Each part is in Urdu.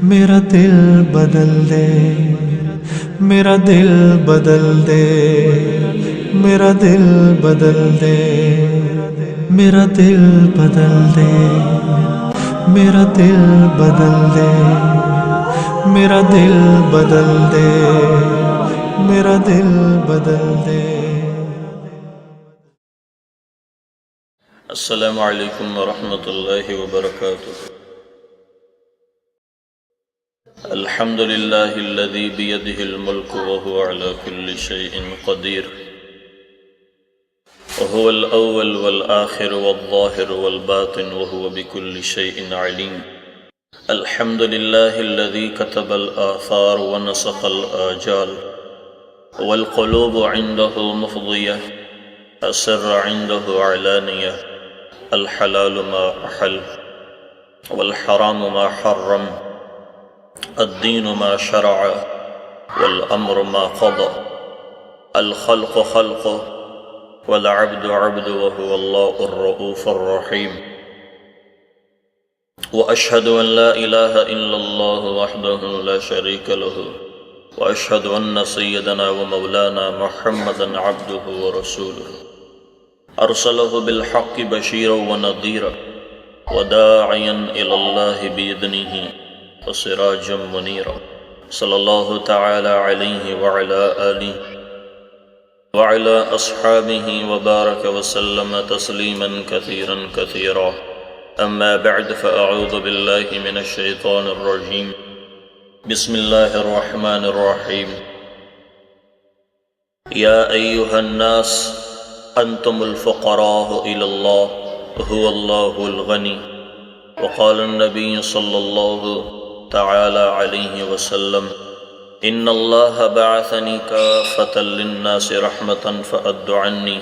میرا دل بدل دے، میرا دل بدل دے، میرا دل بدل دے، میرا دل بدل دے، میرا دل بدل دے، میرا دل بدل دے، میرا دل بدل دے۔ السلام علیکم ورحمۃ اللہ وبرکاتہ۔ الحمد للہ الذی بیدہ الملک وہو علی کل شیء قدیر، وہو الاول والآخر والظاہر والباطن وہو بکل شیء علیم۔ الحمد للہ الذی کتب الآثار ونسخ الآجال، والقلوب عنده مفضیہ، السر عنده علانیہ، الحلال ما أحل والحرام ما حرم، الدین ما شرع والأمر ما قضى، الخلق خلق والعبد عبد وهو الله الرؤوف الرحيم، وأشهد أن لا إله إلا الله وحده لا شريك له، وأشهد أن سيدنا ومولانا محمدا عبده ورسوله، أرسله بالحق بشيرا ونذيرا وداعيا إلى الله بإذنه وسراجا منيرا، صلى الله تعالى عليه وعلى آله وعلى أصحابه وبارك وسلم تسليما كثيرا كثيرا، أما بعد فأعوذ بالله من الشيطان الرجيم، بسم الله الرحمن الرحيم، يا أيها الناس أنتم الفقراء إلى الله هو الله الغني، وقال النبي صلى الله تعالى عليه وسلم إن الله بعثني كافة للناس رحمة فأد عني،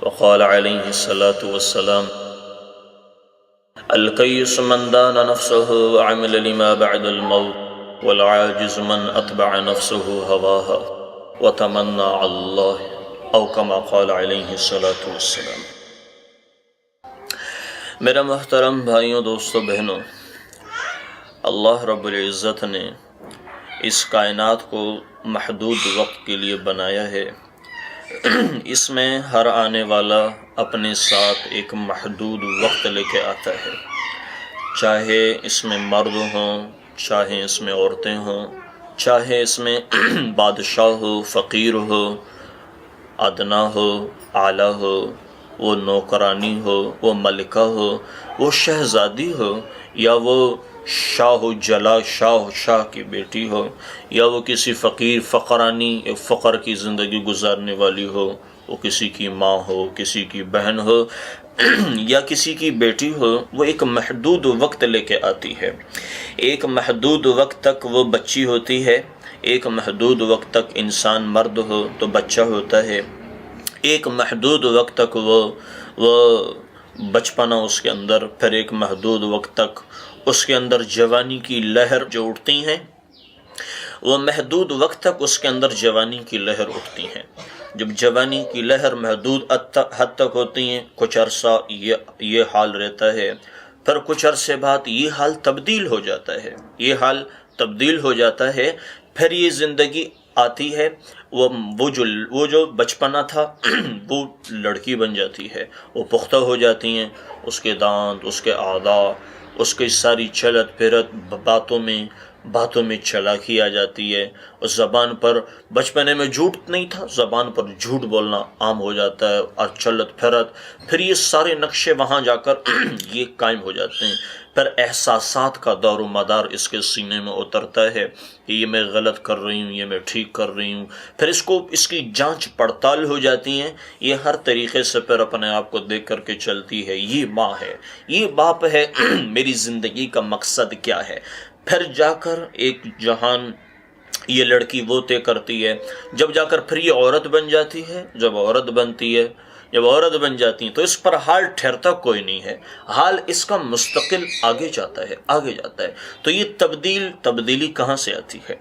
وقال عليه الصلاة والسلام الكيس من دان نفسه وعمل لما بعد الموت، والعاجز من أتبع نفسه هواها وتمنى على الله، او كما قال علیہ الصلاة والسلام۔ میرا محترم بھائیوں، دوستو، بہنوں، اللہ رب العزت نے اس کائنات کو محدود وقت کے لیے بنایا ہے۔ اس میں ہر آنے والا اپنے ساتھ ایک محدود وقت لے کے آتا ہے، چاہے اس میں مرد ہوں، چاہے اس میں عورتیں ہوں، چاہے اس میں بادشاہ ہو، فقیر ہو، ادنا ہو، اعلیٰ ہو، وہ نوکرانی ہو، وہ ملکہ ہو، وہ شہزادی ہو، یا وہ شاہ جلا شاہ کی بیٹی ہو، یا وہ کسی فقیر فقرانی فقر کی زندگی گزارنے والی ہو، وہ کسی کی ماں ہو، کسی کی بہن ہو یا کسی کی بیٹی ہو، وہ ایک محدود وقت لے کے آتی ہے۔ ایک محدود وقت تک وہ بچی ہوتی ہے، ایک محدود وقت تک انسان مرد ہو تو بچہ ہوتا ہے، ایک محدود وقت تک وہ بچپنا اس کے اندر، پھر ایک محدود وقت تک اس کے اندر جوانی کی لہر جو اٹھتی ہیں، وہ محدود وقت تک اس کے اندر جوانی کی لہر اٹھتی ہیں۔ جب جوانی کی لہر محدود حد تک ہوتی ہیں، کچھ عرصہ یہ حال رہتا ہے، پھر کچھ عرصے بعد یہ حال تبدیل ہو جاتا ہے، یہ حال تبدیل ہو جاتا ہے، پھر یہ زندگی آتی ہے، وہ جو بچپنا تھا وہ لڑکی بن جاتی ہے، وہ پختہ ہو جاتی ہیں، اس کے دانت، اس کے اعضاء، اس کی ساری چلت پھرت، باتوں میں چلاکی آ جاتی ہے، اس زبان پر بچپنے میں جھوٹ نہیں تھا، زبان پر جھوٹ بولنا عام ہو جاتا ہے، اور چلت پھرت، پھر یہ سارے نقشے وہاں جا کر یہ قائم ہو جاتے ہیں، پھر احساسات کا دار و مدار اس کے سینے میں اترتا ہے کہ یہ میں غلط کر رہی ہوں، یہ میں ٹھیک کر رہی ہوں، پھر اس کی جانچ پڑتال ہو جاتی ہے، یہ ہر طریقے سے پھر اپنے آپ کو دیکھ کر کے چلتی ہے، یہ ماں ہے، یہ باپ ہے، میری زندگی کا مقصد کیا ہے؟ پھر جا کر ایک جہان یہ لڑکی وہ طے کرتی ہے، جب جا کر پھر یہ عورت بن جاتی ہے، جب عورت بن جاتی ہیں تو اس پر حال ٹھہرتا کوئی نہیں ہے، حال اس کا مستقل آگے جاتا ہے۔ تو یہ تبدیلی کہاں سے آتی ہے،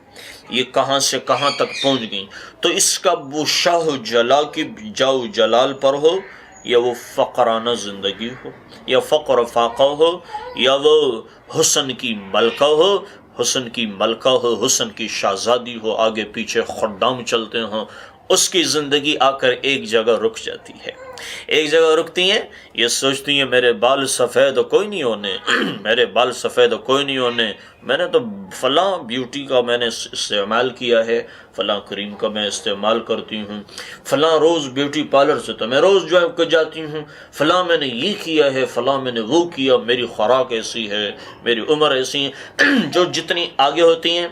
یہ کہاں سے کہاں تک پہنچ گئی؟ تو اس کا وہ شاہ جلا کی جاؤ جلال پر ہو، یا وہ فقرانہ زندگی ہو، یا فقر فاقہ ہو، یا وہ حسن کی ملکہ ہو، حسن کی ملکہ ہو، حسن کی شہزادی ہو، آگے پیچھے خدام چلتے ہوں، اس کی زندگی آ کر ایک جگہ رک جاتی ہے، ایک جگہ رکتی ہیں، یہ سوچتی ہیں میرے بال سفید کوئی نہیں ہونے میرے بال سفید کوئی نہیں ہونے، میں نے تو فلاں بیوٹی کا میں نے استعمال کیا ہے، فلاں کریم کا میں استعمال کرتی ہوں، فلاں روز بیوٹی پارلر سے تو میں روز جو ہے جاتی ہوں، فلاں میں نے یہ کیا ہے، فلاں میں نے وہ کیا، میری خوراک ایسی ہے، میری عمر ایسی ہے جو جتنی آگے ہوتی ہیں،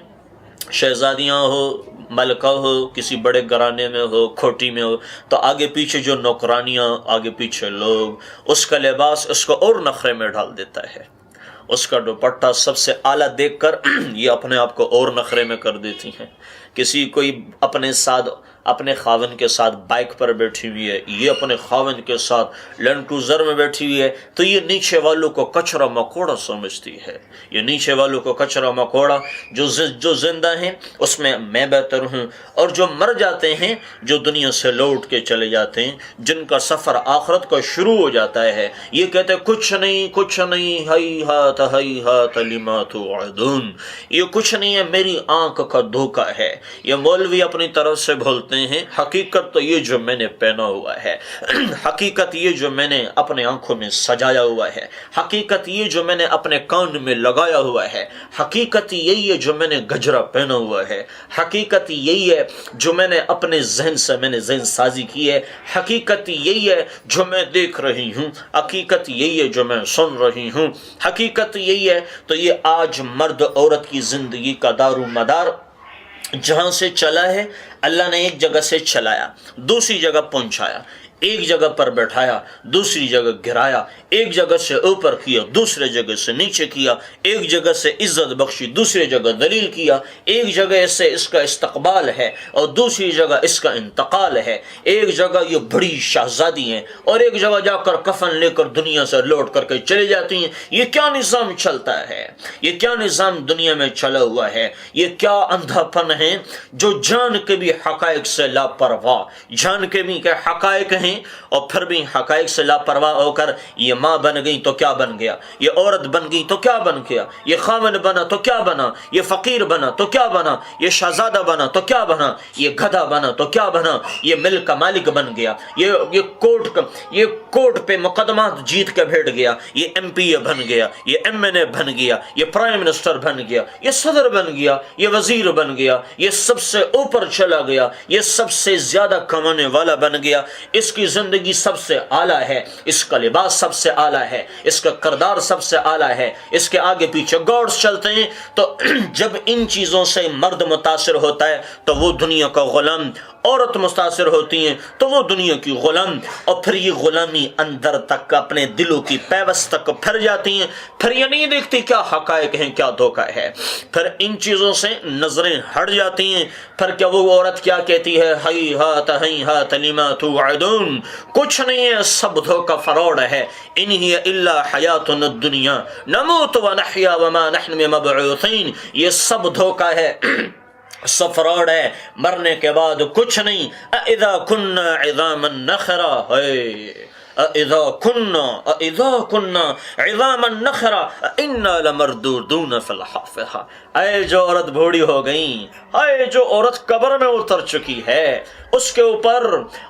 شہزادیاں ہو، ملکہ ہو، کسی بڑے گھرانے میں ہو، کھوٹی میں ہو، تو آگے پیچھے جو نوکرانیاں، آگے پیچھے لوگ، اس کا لباس اس کو اور نخرے میں ڈال دیتا ہے، اس کا دوپٹہ سب سے اعلیٰ دیکھ کر یہ اپنے آپ کو اور نخرے میں کر دیتی ہیں، کسی کوئی اپنے ساتھ اپنے خاون کے ساتھ بائک پر بیٹھی ہوئی ہے، یہ اپنے خاون کے ساتھ لینڈ کروزر میں بیٹھی ہوئی ہے، تو یہ نیچے والوں کو کچرا مکوڑا سمجھتی ہے، یہ نیچے والوں کو کچرا مکوڑا، جو زندہ ہیں اس میں بہتر ہوں، اور جو مر جاتے ہیں، جو دنیا سے لوٹ کے چلے جاتے ہیں، جن کا سفر آخرت کا شروع ہو جاتا ہے، یہ کہتے ہیں کچھ نہیں ہی ہاتھ لما توعدون، یہ کچھ نہیں ہے، میری آنکھ کا دھوکہ ہے، یہ مولوی اپنی طرف سے بولتے ہیں، حقیقت تو یہ جو میں نے پہنا ہوا ہے، حقیقت یہ جو میں نے اپنے آنکھوں میں سجایا ہوا ہے، حقیقت یہ جو میں نے اپنے کان میں لگایا ہوا ہے، حقیقت یہی ہے جو میں نے گجرا پہنا ہوا ہے، حقیقت یہی ہے جو میں نے اپنے ذہن سے میں نے ذہن سازی کی ہے، حقیقت یہی ہے جو میں دیکھ رہی ہوں، حقیقت یہی ہے جو میں سن رہی ہوں، حقیقت یہی ہے۔ تو یہ آج مرد عورت کی زندگی کا دار و مدار جہاں سے چلا ہے، اللہ نے ایک جگہ سے چلایا، دوسری جگہ پہنچایا، ایک جگہ پر بیٹھایا، دوسری جگہ گرایا، ایک جگہ سے اوپر کیا، دوسرے جگہ سے نیچے کیا، ایک جگہ سے عزت بخشی، دوسری جگہ ذلیل کیا، ایک جگہ سے اس کا استقبال ہے اور دوسری جگہ اس کا انتقال ہے، ایک جگہ یہ بڑی شہزادی ہیں اور ایک جگہ جا کر کفن لے کر دنیا سے لوٹ کر کے چلی جاتی ہیں۔ یہ کیا نظام چلتا ہے؟ یہ کیا نظام دنیا میں چلا ہوا ہے؟ یہ کیا اندھا پن ہے جو جان کے بھی حقائق سے لاپرواہ، جان کے بھی کہ حقائق ہیں اور پھر بھی حقائق سے لاپرواہ ہو کر یہ ماں بن گئی تو کیا بن گیا، یہ عورت بن گئی تو کیا بن گیا، یہ خاوند بنا تو کیا بنا، یہ فقیر بنا تو کیا بنا، یہ شہزادہ بنا تو کیا بنا، یہ گدھا بنا تو کیا بنا، یہ ملک کا مالک بن گیا، یہ کورٹ پہ مقدمات جیت کے بیٹھ گیا، یہ ایم پی اے بن گیا، یہ ایم این اے بن گیا، یہ پرائم منسٹر بن گیا، یہ صدر بن گیا، یہ وزیر بن گیا، یہ سب سے اوپر چلا گیا، یہ سب سے زیادہ کمانے والا بن گیا، اس کی زندگی سب سے اعلیٰ ہے، اس کا لباس سب سے اعلیٰ ہے، اس کا کردار سب سے اعلیٰ ہے، اس کے آگے پیچھے گاڈز چلتے ہیں۔ تو جب ان چیزوں سے مرد متاثر ہوتا ہے تو وہ دنیا کا غلام، عورت متاثر ہوتی ہیں تو وہ دنیا کی غلام، اور پھر یہ غلامی اندر تک اپنے دلوں کی پیوست تک پھر جاتی ہیں، پھر یہ نہیں دیکھتی کیا حقائق ہیں کیا دھوکہ ہے، پھر ان چیزوں سے نظریں ہٹ جاتی ہیں، پھر کیا وہ عورت کیا کہتی ہے، ہی ہاتھ لما توعدون، کچھ نہیں ہے، سب دھوکہ فراڈ ہے، ان ہی الا حیاتنا الدنیا نموت ونحیا وما نحن بمبعوثین، یہ سب دھوکہ ہے، سب فراڈ ہے، مرنے کے بعد کچھ نہیں۔ اذا كنا عظاما نخرا، اذا كنا عظاما نخرا انا لمردودون في الحافظة، اے جو عورت بوڑھی ہو گئی، اے جو عورت قبر میں اتر چکی ہے، اس کے اوپر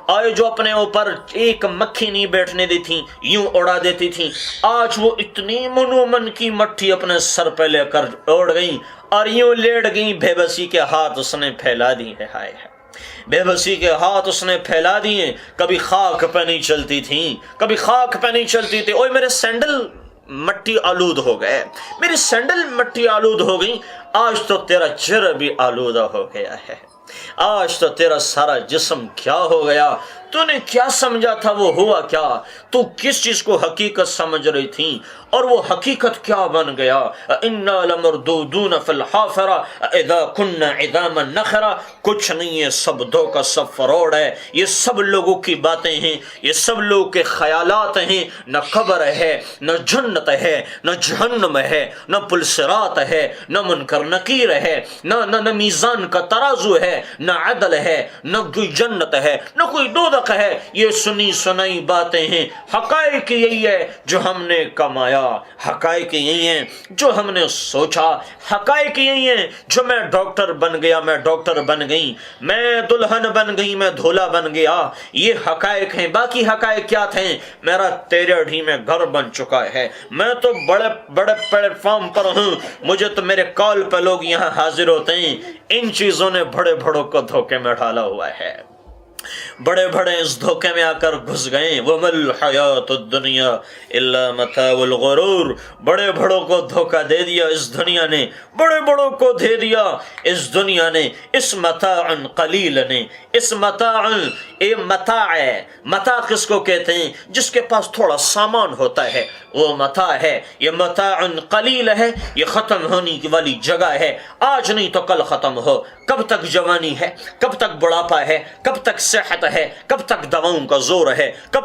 آئے جو اپنے اوپر ایک مکھی نہیں بیٹھنے دی تھی، یوں اڑا دیتی تھی، آج وہ اتنی منومن کی مٹھی اپنے سر پہ لے کر اوڑ گئی اور یوں لیٹ گئی، بے بسی کے ہاتھ اس نے پھیلا دی ہے، ہائے ہے، بے بسی کے ہاتھ اس نے پھیلا دیے، کبھی خاک پہ نہیں چلتی تھی، کبھی خاک پہ نہیں چلتی تھی، اوے میرے سینڈل مٹی آلود ہو گئے، میری سینڈل مٹی آلود ہو گئی، آج تو تیرا چہرہ بھی آلودہ ہو گیا ہے، آج تو تیرا سارا جسم کیا ہو گیا، تو نے کیا سمجھا تھا وہ ہوا کیا، تو کس چیز کو حقیقت سمجھ رہی تھی اور وہ حقیقت کیا بن گیا۔ انا لمردودون فی الحافرہ اذا كنا عظاما نخرا، کچھ نہیں ہے، سب دھوکہ، سب فراڈ ہے، یہ سب لوگوں کی باتیں ہیں، یہ سب لوگوں کے خیالات ہیں، نہ قبر ہے، نہ جنت ہے، نہ جہنم ہے، نہ پل صراط ہے، نہ منکر نکیر ہے، نہ میزان کا ترازو ہے، نہ عدل ہے، نہ کوئی جنت ہے، نہ کوئی دوزخ صدق ہے، یہ سنی سنائی باتیں ہیں، حقائق یہی ہے جو ہم نے کمایا، حقائق یہی ہیں جو ہم نے سوچا، حقائق یہی ہیں جو میں ڈاکٹر بن گیا، میں ڈاکٹر بن گئی، میں دلہن بن گئی، میں دھولا بن گیا، یہ حقائق ہیں۔ باقی حقائق کیا تھے؟ میرا تیرے ڈھی میں گھر بن چکا ہے، میں تو بڑے بڑے پلیٹ فارم پر ہوں، مجھے تو میرے کال پہ لوگ یہاں حاضر ہوتے ہیں۔ ان چیزوں نے بڑے بڑوں کو دھوکے میں ڈالا ہوا ہے، بڑے بڑے اس دھوکے میں آ کر گھس گئے۔ وَمَا الْحَيَاةُ الدُّنْيَا إِلَّا مَتَاعُ الْغُرُورِ، بڑے بڑوں کو دھوکہ دے دیا اس دنیا نے، بڑے بڑوں کو دے دیا اس دنیا نے، اس متاع قلیل نے، اس متاع، اے متاع ہے، متاع کس کو کہتے ہیں؟ جس کے پاس تھوڑا سامان ہوتا ہے وہ متاع ہے۔ یہ متاع قلیل ہے، یہ ختم ہونے کی والی جگہ ہے، آج نہیں تو کل ختم ہو۔ کب تک جوانی ہے، کب تک بڑھاپا ہے، کب تک صحت ہے، کب تک دواؤں کا زور ہے، کب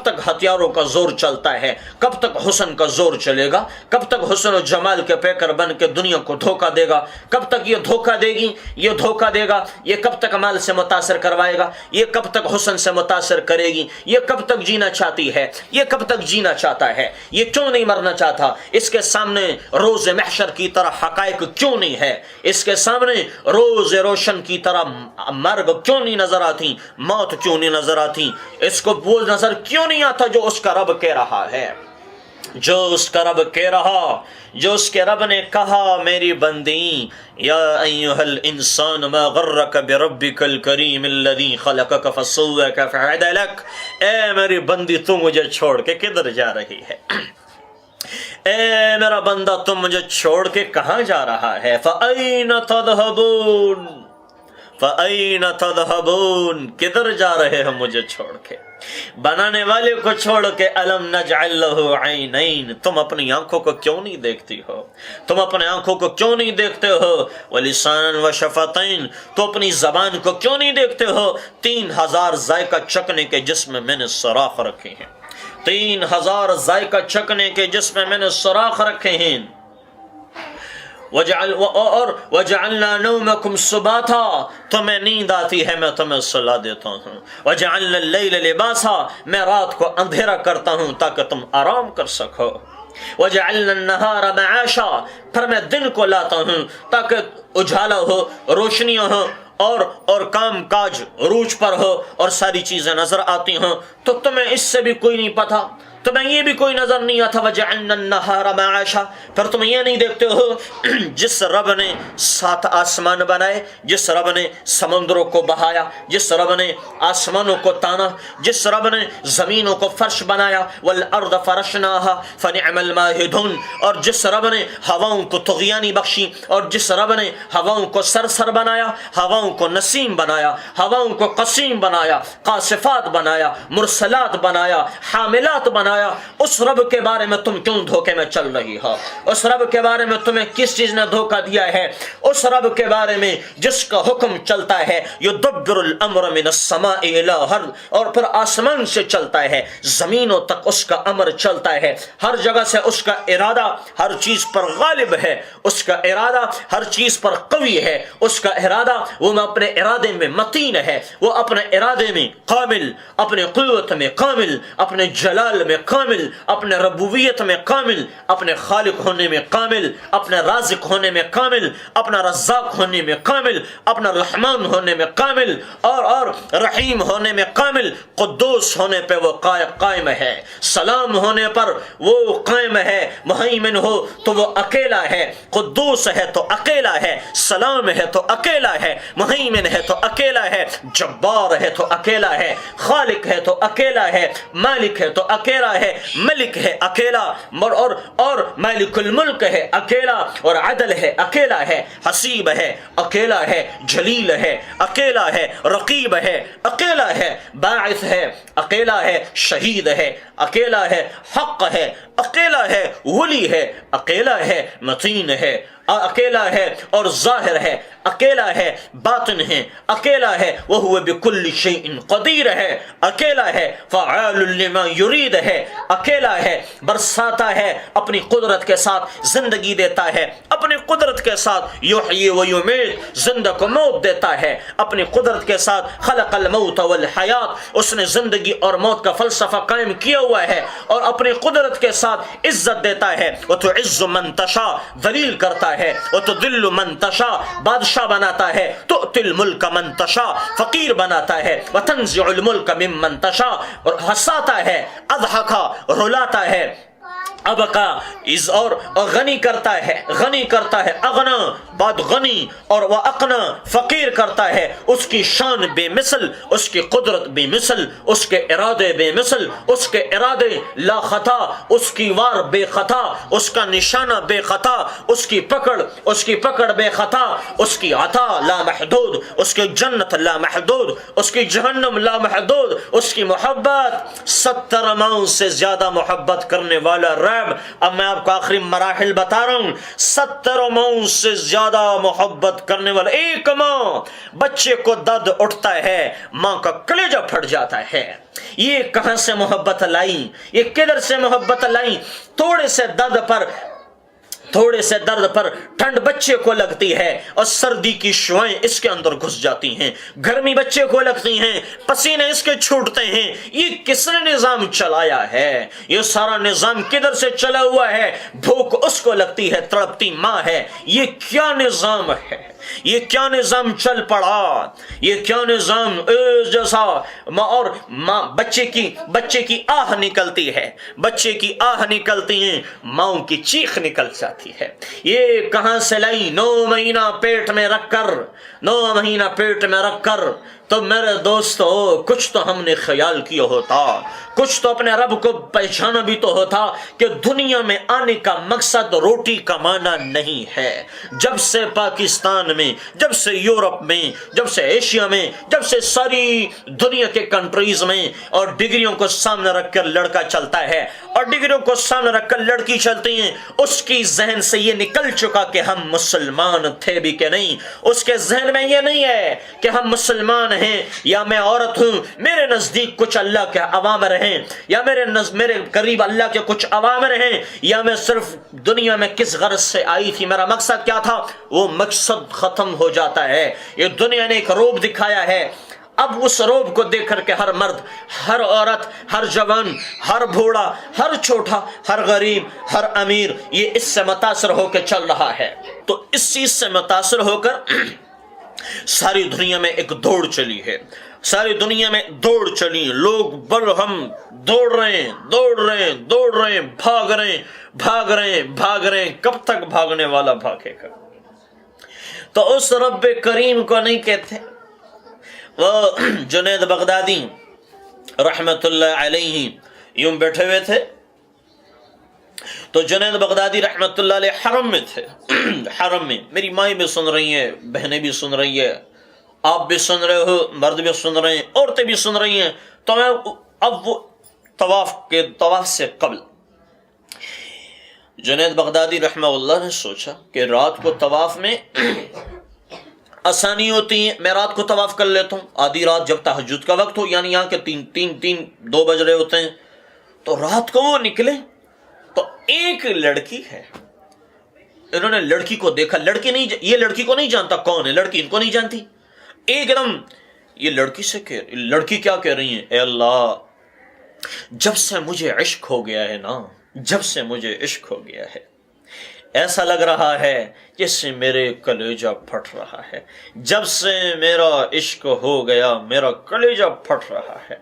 تک ہتھیاروں کا زور چلتا ہے، کب تک حسن کا زور چلے گا، کب تک حسن و جمال کے پیکر بن کے دنیا کو دھوکہ دے گا، کب تک یہ دھوکہ دے گی، یہ دھوکہ دے گا، یہ کب تک مال سے متاثر کروائے گا، یہ کب تک حسن سے متاثر کرے گی، یہ کب تک جینا چاہتی ہے، یہ کب تک جینا چاہتا ہے، یہ کیوں نہیں مرنا چاہتا؟ اس کے سامنے روز محشر کی طرح حقائق کیوں نہیں ہے؟ اس کے سامنے روز روشن کی طرح مرگ کیوں نہیں نظر آتی، موت کیوں نہیں نظر آتی؟ اس کو وہ نظر کیوں نہیں آتا جو اس کا رب کہہ رہا ہے، جو اس کا رب کہہ رہا، جو اس کے رب نے کہا میری بندی، یا ایھا الانسان ما غرک بربک الکریم الذی خلقک فسواک فعدلک، اے میری بندی تو مجھے چھوڑ کے کدھر جا رہی ہے؟ اے میرا بندہ تم مجھے چھوڑ کے کہاں جا رہا ہے؟ فَأَيْنَ تَذْهَبُونَ، فَأَيْنَ تَذْهَبُونَ، کدھر جا رہے ہو مجھے چھوڑ کے؟ بنانے والے کو چھوڑ کے أَلَمْ نَجْعَلْ لَهُ عَيْنَيْنِ، تم اپنی آنکھوں کو کیوں نہیں دیکھتی ہو؟ تم اپنے آنکھوں کو کیوں نہیں دیکھتے ہو؟ وَلِسَانًا وَشَفَتَيْن، تو اپنی زبان کو کیوں نہیں دیکھتے ہو؟ 3000 ذائقہ چکھنے کے جسم میں میں نے سوراخ رکھے ہیں، 3000 ذائقہ چکھنے کے جس میں میں نے سوراخ رکھے ہیں۔ وَجَعَلْنَا نَوْمَكُمْ سُبَاتًا، تمہیں نیند آتی ہے میں تمہیں سلا دیتا ہوں۔ وَجَعَلْنَا اللَّيْلَ لِبَاسًا، میں رات کو اندھیرا کرتا ہوں تاکہ تم آرام کر سکو۔ وَجَعَلْنَا النَّهَارَ مَعَاشًا، پھر میں دن کو لاتا ہوں تاکہ اجالا ہو، روشنیاں ہو، اور کام کاج عروج پر ہو اور ساری چیزیں نظر آتی ہوں۔ تو تمہیں اس سے بھی کوئی نہیں پتا، تمہیں یہ بھی کوئی نظر نہیں آتا۔ وَجَعَلْنَا النَّهَارَ مَعَاشًا، پھر تم یہ نہیں دیکھتے ہو جس رب نے 7 آسمان بنائے، جس رب نے سمندروں کو بہایا، جس رب نے آسمانوں کو تانا، جس رب نے زمینوں کو فرش بنایا، وَالْأَرْضَ فَرَشْنَاهَا فَنِعْمَ الْمَاهِدُونَ، اور جس رب نے ہواؤں کو طغیانی بخشی، اور جس رب نے ہواؤں کو سرسر بنایا، ہواؤں کو نسیم بنایا، ہواؤں کو قسیم بنایا، قاصفات بنایا، مرسلات بنایا، حاملات بنایا، اس رب کے بارے میں تم کیوں دھوکے میں چل رہی ہو؟ اس رب کے بارے میں تمہیں کس چیز نے دھوکہ دیا ہے؟ اس رب کے بارے میں جس کا حکم چلتا ہے، یدبر الامر من السماء الى الارض، اور پھر آسمان سے چلتا ہے زمینوں تک اس کا امر چلتا ہے، ہر جگہ سے اس کا ارادہ ہر چیز پر غالب ہے، اس کا ارادہ ہر چیز پر قوی ہے، اس کا ارادہ وہ اپنے ارادے میں متین ہے، وہ اپنے ارادے میں کامل، اپنے قوت میں کامل، اپنے جلال میں کامل، اپنے ربوبیت میں کامل، اپنے خالق ہونے میں کامل، اپنے رازق ہونے میں کامل، اپنا رزاق ہونے میں کامل، اپنا رحمان ہونے میں کامل، اور رحیم ہونے میں کامل، قدوس ہونے پہ وہ قائم ہے، سلام ہونے پر وہ قائم ہے، مہیمن ہو تو وہ اکیلا ہے، قدوس ہے تو اکیلا ہے، سلام ہے تو اکیلا ہے، مہیمن ہے تو اکیلا ہے، جبار ہے تو اکیلا ہے، خالق ہے تو اکیلا ہے، مالک ہے تو اکیلا ہے، ملک ہے اکیلا، اور مالک الملک ہے اکیلا، اور عدل ہے اکیلا ہے، حسیب ہے اکیلا ہے، جلیل ہے اکیلا ہے، رقیب ہے اکیلا ہے، باعث ہے اکیلا ہے، شہید ہے اکیلا ہے، حق ہے اکیلا ہے، ولی ہے اکیلا ہے، متین ہے اکیلا ہے اور ظاہر ہے، اکیلا ہے باطن ہے، اکیلا ہے وہو بکل شیء قدیر ہے، اکیلا ہے فعال لما یرید ہے، اکیلا ہے برساتا ہے، اپنی قدرت کے ساتھ زندگی دیتا ہے، اپنی قدرت کے ساتھ یحیی و یمیت، زندہ کو موت دیتا ہے، اپنی قدرت کے ساتھ خلق الموت والحیات، اس نے زندگی اور موت کا فلسفہ قائم کیا ہوا ہے، اور اپنی قدرت کے ساتھ عزت دیتا ہے، وتعز من تشاء، ذلیل کرتا ہے، وتذل من تشاء، بادشاہ بناتا ہے، تؤتی الملک من تشاء، فقیر بناتا ہے، وتنزع الملک ممن تشاء، اور ہنساتا ہے، اضحکا رلاتا ہے، ابقا اور غنی کرتا ہے، غنی کرتا ہے، اغنا بعد غنی، اور وہ اقنا فقیر کرتا ہے، اس کی شان بے مثل، اس کی قدرت بے مثل، اس کے ارادے بے مثل، اس کے ارادے لا خطا، اس کی وار بے خطا، اس کا نشانہ بے خطا، اس کی پکڑ بے خطا، اس کی عطا لا محدود، اس کی جنت لا محدود، اس کی جہنم لا محدود، اس کی محبت 70 ماؤں سے زیادہ محبت کرنے والا ریب۔ اب میں آپ کو آخری مراحل بتا رہا ہوں، 70 ماؤں سے زیادہ محبت کرنے والا، ایک ماں بچے کو درد اٹھتا ہے، ماں کا کلیجہ پھٹ جاتا ہے، یہ کہاں سے محبت لائی، یہ کدھر سے محبت لائی؟ تھوڑے سے درد پر ٹھنڈ بچے کو لگتی ہے اور سردی کی شعائیں اس کے اندر گھس جاتی ہیں، گرمی بچے کو لگتی ہیں، پسینے اس کے چھوٹتے ہیں، یہ کس نے نظام چلایا ہے؟ یہ سارا نظام کدھر سے چلا ہوا ہے؟ بھوک اس کو لگتی ہے، تڑپتی ماں ہے، یہ کیا نظام ہے؟ یہ کیا نظام چل پڑا؟ یہ کیا نظام جیسا اور ماں بچے کی آہ نکلتی ہے، بچے کی آہ نکلتی ہیں، ماں کی چیخ نکل جاتی ہے، یہ کہاں سے لائی؟ 9 مہینہ پیٹ میں رکھ کر تو میرے دوستو کچھ تو ہم نے خیال کیا ہوتا، کچھ تو اپنے رب کو پہچانا بھی تو ہوتا کہ دنیا میں آنے کا مقصد روٹی کمانا نہیں ہے۔ جب سے پاکستان میں، جب سے یورپ میں، جب سے ایشیا میں، جب سے ساری دنیا کے کنٹریز میں اور ڈگریوں کو سامنے رکھ کر لڑکا چلتا ہے اور ڈگریوں کو سامنے رکھ کر لڑکی چلتی ہیں، اس کی ذہن سے یہ نکل چکا کہ ہم مسلمان تھے بھی کہ نہیں، اس کے ذہن میں یہ نہیں ہے کہ ہم مسلمان ہیں یا میں عورت ہوں، میرے نزدیک کچھ اللہ کے اوامر ہیں، یا میرے قریب اللہ کے کچھ اوامر ہیں، یا میں صرف دنیا میں کس غرض سے آئی تھی، میرا مقصد کیا تھا، وہ مقصد ختم ہو جاتا ہے۔ یہ دنیا نے ایک روب دکھایا ہے، اب اس روب کو دیکھ کر کے ہر مرد، ہر عورت، ہر جوان، ہر بوڑھا، ہر چھوٹا، ہر غریب، ہر امیر یہ اس سے متاثر ہو کے چل رہا ہے۔ تو اس چیز سے متاثر ہو کر ساری دنیا میں ایک دوڑ چلی ہے، ساری دنیا میں دوڑ چلی، لوگ برہم دوڑ رہے ہیں، بھاگ رہے ہیں، کب تک بھاگنے والا بھاگے گا؟ تو اس رب کریم کو نہیں کہتے۔ وہ جنید بغدادی رحمت اللہ علیہ یوں بیٹھے ہوئے تھے، تو جنید بغدادی رحمت اللہ علیہ حرم میں تھے، حرم میں، میری مائیں بھی سن رہی ہیں، بہنیں بھی سن رہی ہیں، آپ بھی سن رہے ہو، مرد بھی سن رہے ہیں، عورتیں بھی سن رہی ہیں۔ تو میں اب وہ طواف سے قبل جنید بغدادی رحمہ اللہ نے سوچا کہ رات کو طواف میں آسانی ہوتی ہے، میں رات کو طواف کر لیتا ہوں، آدھی رات جب تہجد کا وقت ہو، یعنی یہاں کے 2 بج رہے ہوتے ہیں، تو رات کو وہ نکلے تو ایک لڑکی ہے، انہوں نے لڑکی کو دیکھا، یہ لڑکی کو نہیں جانتا کون ہے، لڑکی ان کو نہیں جانتی، ایک دم یہ لڑکی کیا کہہ رہی ہیں، اے اللہ جب سے مجھے عشق ہو گیا ہے نا، جب سے مجھے عشق ہو گیا ہے، ایسا لگ رہا ہے جیسے میرے کلیجہ پھٹ رہا ہے، جب سے میرا عشق ہو گیا میرا کلیجہ پھٹ رہا ہے،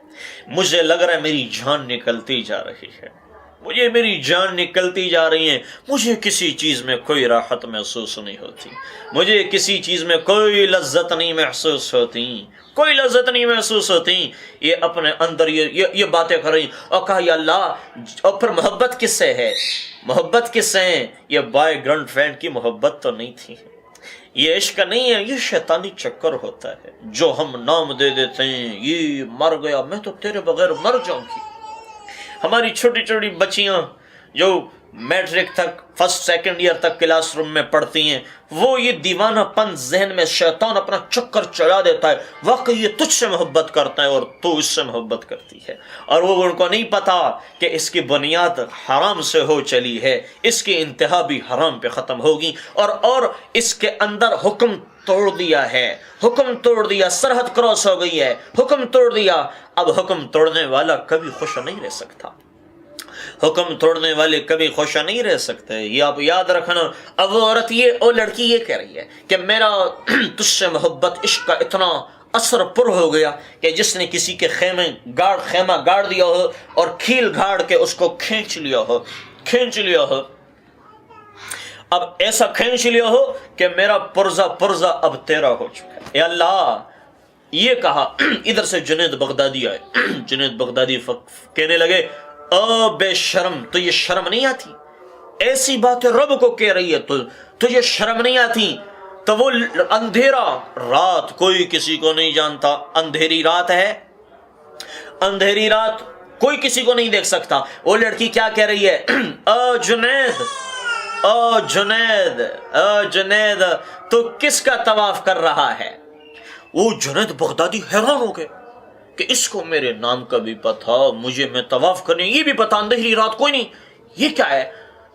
مجھے لگ رہا ہے میری جان نکلتی جا رہی ہے، میری جان نکلتی جا رہی ہے، مجھے کسی چیز میں کوئی راحت محسوس نہیں ہوتی، مجھے کسی چیز میں کوئی لذت نہیں محسوس ہوتی، یہ اپنے اندر یہ باتیں کر رہی اور کہا یا اللہ، اور پھر محبت کس سے ہے، یہ بوائے گرل فرینڈ کی محبت تو نہیں تھی، یہ عشق نہیں ہے، یہ شیطانی چکر ہوتا ہے جو ہم نام دے دیتے ہیں، یہ مر گیا میں تو تیرے بغیر مر جاؤں گی۔ ہماری چھوٹی چھوٹی بچیاں جو میٹرک تک فرسٹ سیکنڈ ایئر تک کلاس روم میں پڑھتی ہیں، وہ یہ دیوانہ پن ذہن میں شیطان اپنا چکر چلا دیتا ہے، واقعی یہ تجھ سے محبت کرتا ہے اور تو اس سے محبت کرتی ہے، اور وہ ان کو نہیں پتا کہ اس کی بنیاد حرام سے ہو چلی ہے، اس کی انتہا بھی حرام پہ ختم ہوگی، اور اس کے اندر حکم توڑ دیا ہے، حکم توڑ دیا، سرحد کراس ہو گئی ہے، حکم توڑ دیا۔ اب حکم توڑنے والا کبھی خوش نہیں رہ سکتا، حکم توڑنے والے کبھی خوش نہیں رہ سکتے، یہ آپ یاد رکھنا۔ اب وہ عورت وہ لڑکی یہ کہہ رہی ہے کہ میرا تجھ سے محبت عشق کا اتنا اثر پر ہو گیا کہ جس نے کسی کے خیمہ گاڑ دیا ہو اور کھیل گھاڑ کے اس کو کھینچ لیا ہو، اب ایسا کھینچ لیا ہو کہ میرا پرزہ اب تیرا ہو چکا ہے۔ اے اللہ، یہ کہا۔ ادھر سے جنید بغدادی آئے، جنید بغدادی کہنے لگے او بے شرم، تو یہ شرم نہیں آتی؟ ایسی باتیں رب کو کہہ رہی ہے، تجھے شرم نہیں آتی؟ تو وہ اندھیرا رات، کوئی کسی کو نہیں جانتا، اندھیری رات ہے، اندھیری رات کوئی کسی کو نہیں دیکھ سکتا۔ وہ لڑکی کیا کہہ رہی ہے؟ او جنید، او جنید، او جنید، تو کس کا طواف کر رہا ہے؟ وہ جنید بغدادی حیران ہو گئے کہ اس کو میرے نام کا بھی پتا، مجھے میں طواف کرنے یہ بھی پتا، اندھیری رات کوئی نہیں، یہ کیا ہے؟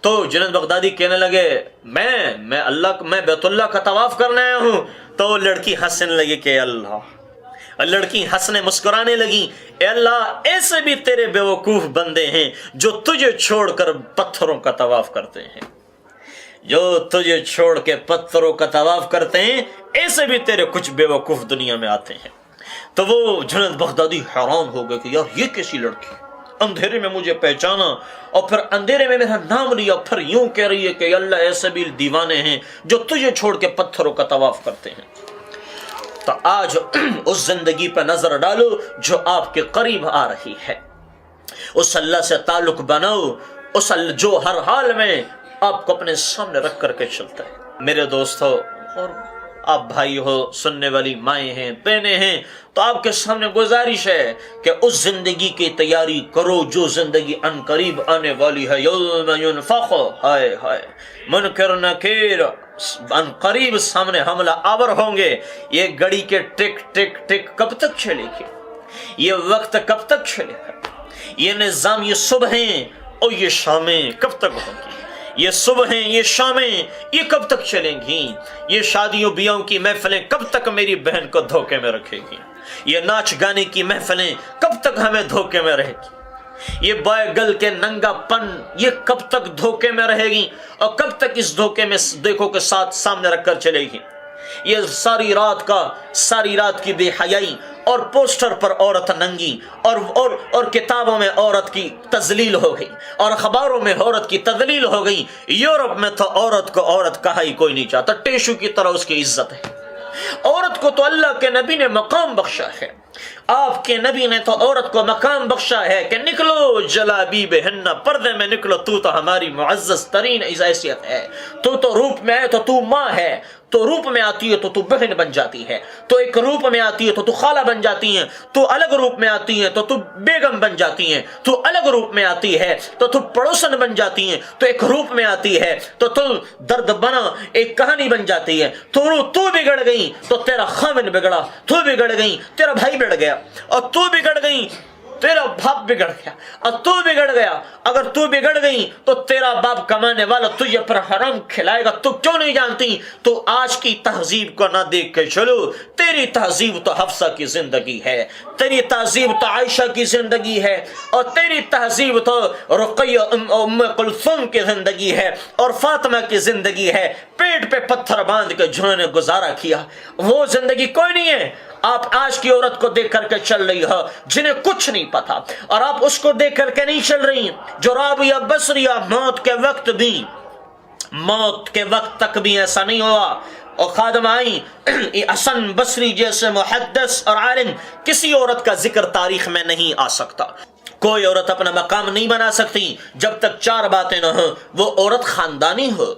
تو جنید بغدادی کہنے لگے میں بیت اللہ کا طواف کرنے آیا ہوں۔ تو لڑکی ہنسنے لگی کہ اللہ، لڑکی ہنسنے مسکرانے لگی، اے اللہ، ایسے بھی تیرے بیوقوف بندے ہیں جو تجھے چھوڑ کر پتھروں کا طواف کرتے ہیں، جو تجھے چھوڑ کے پتھروں کا طواف کرتے ہیں، ایسے بھی تیرے کچھ بیوقوف دنیا میں آتے ہیں۔ تو وہ جنید بغدادی حیران ہو گئے کہ یار یہ کیسی لڑکی، اندھیرے میں مجھے پہچانا اور پھر اندھیرے میں میرا نام لیا، پھر یوں کہہ رہی ہے کہ اللہ ایسے بھی دیوانے ہیں جو تجھے چھوڑ کے پتھروں کا طواف کرتے ہیں۔ تو آج اس زندگی پہ نظر ڈالو جو آپ کے قریب آ رہی ہے، اس اللہ سے تعلق بناؤ، اس جو ہر حال میں آپ کو اپنے سامنے رکھ کر کے چلتا ہے۔ میرے دوستو اور آپ بھائی ہو، سننے والی مائیں ہیں، بہنیں ہیں، تو آپ کے سامنے گزارش ہے کہ اس زندگی کی تیاری کرو جو زندگی ان قریب آنے والی ہے۔ یوم ینفخ، ہائے ہائے، منکر نکیر ان قریب سامنے حملہ آور ہوں گے۔ یہ گھڑی کے ٹک ٹک ٹک کب تک چلے گی؟ یہ وقت کب تک چلے گا؟ یہ نظام، یہ صبحیں اور یہ شامیں کب تک ہوں گی؟ یہ صبحیں، یہ شامیں، یہ کب تک چلیں گی؟ یہ شادیوں بیاہوں کی محفلیں کب تک میری بہن کو دھوکے میں رکھے گی؟ یہ ناچ گانے کی محفلیں کب تک ہمیں دھوکے میں رہے گی؟ یہ بوائے گل کے ننگا پن یہ کب تک دھوکے میں رہے گی اور کب تک اس دھوکے میں دیکھو کے ساتھ سامنے رکھ کر چلے گی؟ یہ ساری رات کی بے حیائی اور پوسٹر پر عورت ننگی اور کتابوں میں عورت کی تذلیل ہو گئی اور اخباروں میں عورت کی تذلیل ہو گئی۔ یورپ میں تو عورت کو عورت کہا ہی کوئی نہیں چاہتا، ٹیشو کی طرح اس کی عزت ہے۔ عورت کو تو اللہ کے نبی نے مقام بخشا ہے، آپ کے نبی نے تو عورت کو مقام بخشا ہے کہ نکلو جلابیب ہن، پردے میں نکلو، تو ہماری معزز ترین حیثیت ہے۔ تو روپ میں آئے تو ماں ہے، تو روپ میں آتی ہے تو بہن بن جاتی ہے، تو ایک روپ میں آتی ہے تو خالہ بن جاتی ہیں، تو الگ روپ میں آتی ہیں تو بیگم بن جاتی ہیں، تو الگ روپ میں آتی ہے تو پڑوسن بن جاتی ہیں، تو ایک روپ میں آتی ہے تو درد بنا ایک کہانی بن جاتی ہے۔ تو بگڑ گئی تو تیرا خامن بگڑا، تو بگڑ گئی تیرا بھائی بگڑ گیا، اور تو بگڑ گئی تیرا باپ بگڑ گیا، اور تو بگڑ گیا، اگر تو بگڑ گئی تو تیرا باپ کمانے والا تجھے پر حرام کھلائے گا۔ تو کیوں نہیں جانتی؟ تو آج کی تہذیب کو نہ دیکھ کے چلو، تیری تہذیب تو حفصہ کی زندگی ہے، تیری تہذیب تو عائشہ کی زندگی ہے، اور تیری تہذیب تو رقیہ ام کلثوم کی زندگی ہے اور فاطمہ کی زندگی ہے۔ پیٹ پہ پتھر باندھ کے جنہوں نے گزارا کیا، وہ زندگی کوئی نہیں ہے۔ آپ آج کی عورت کو دیکھ کر کے چل رہی ہو جنہیں کچھ نہیں پتا، اور آپ اس کو دیکھ کر کے نہیں چل رہی جو رابعہ بصریہ موت کے وقت تک بھی ایسا نہیں ہوا، اور خادم آئی حسن بصری جیسے محدث اور عالم، کسی عورت کا ذکر تاریخ میں نہیں آ سکتا۔ کوئی عورت اپنا مقام نہیں بنا سکتی جب تک چار باتیں نہ ہو۔ وہ عورت خاندانی ہو،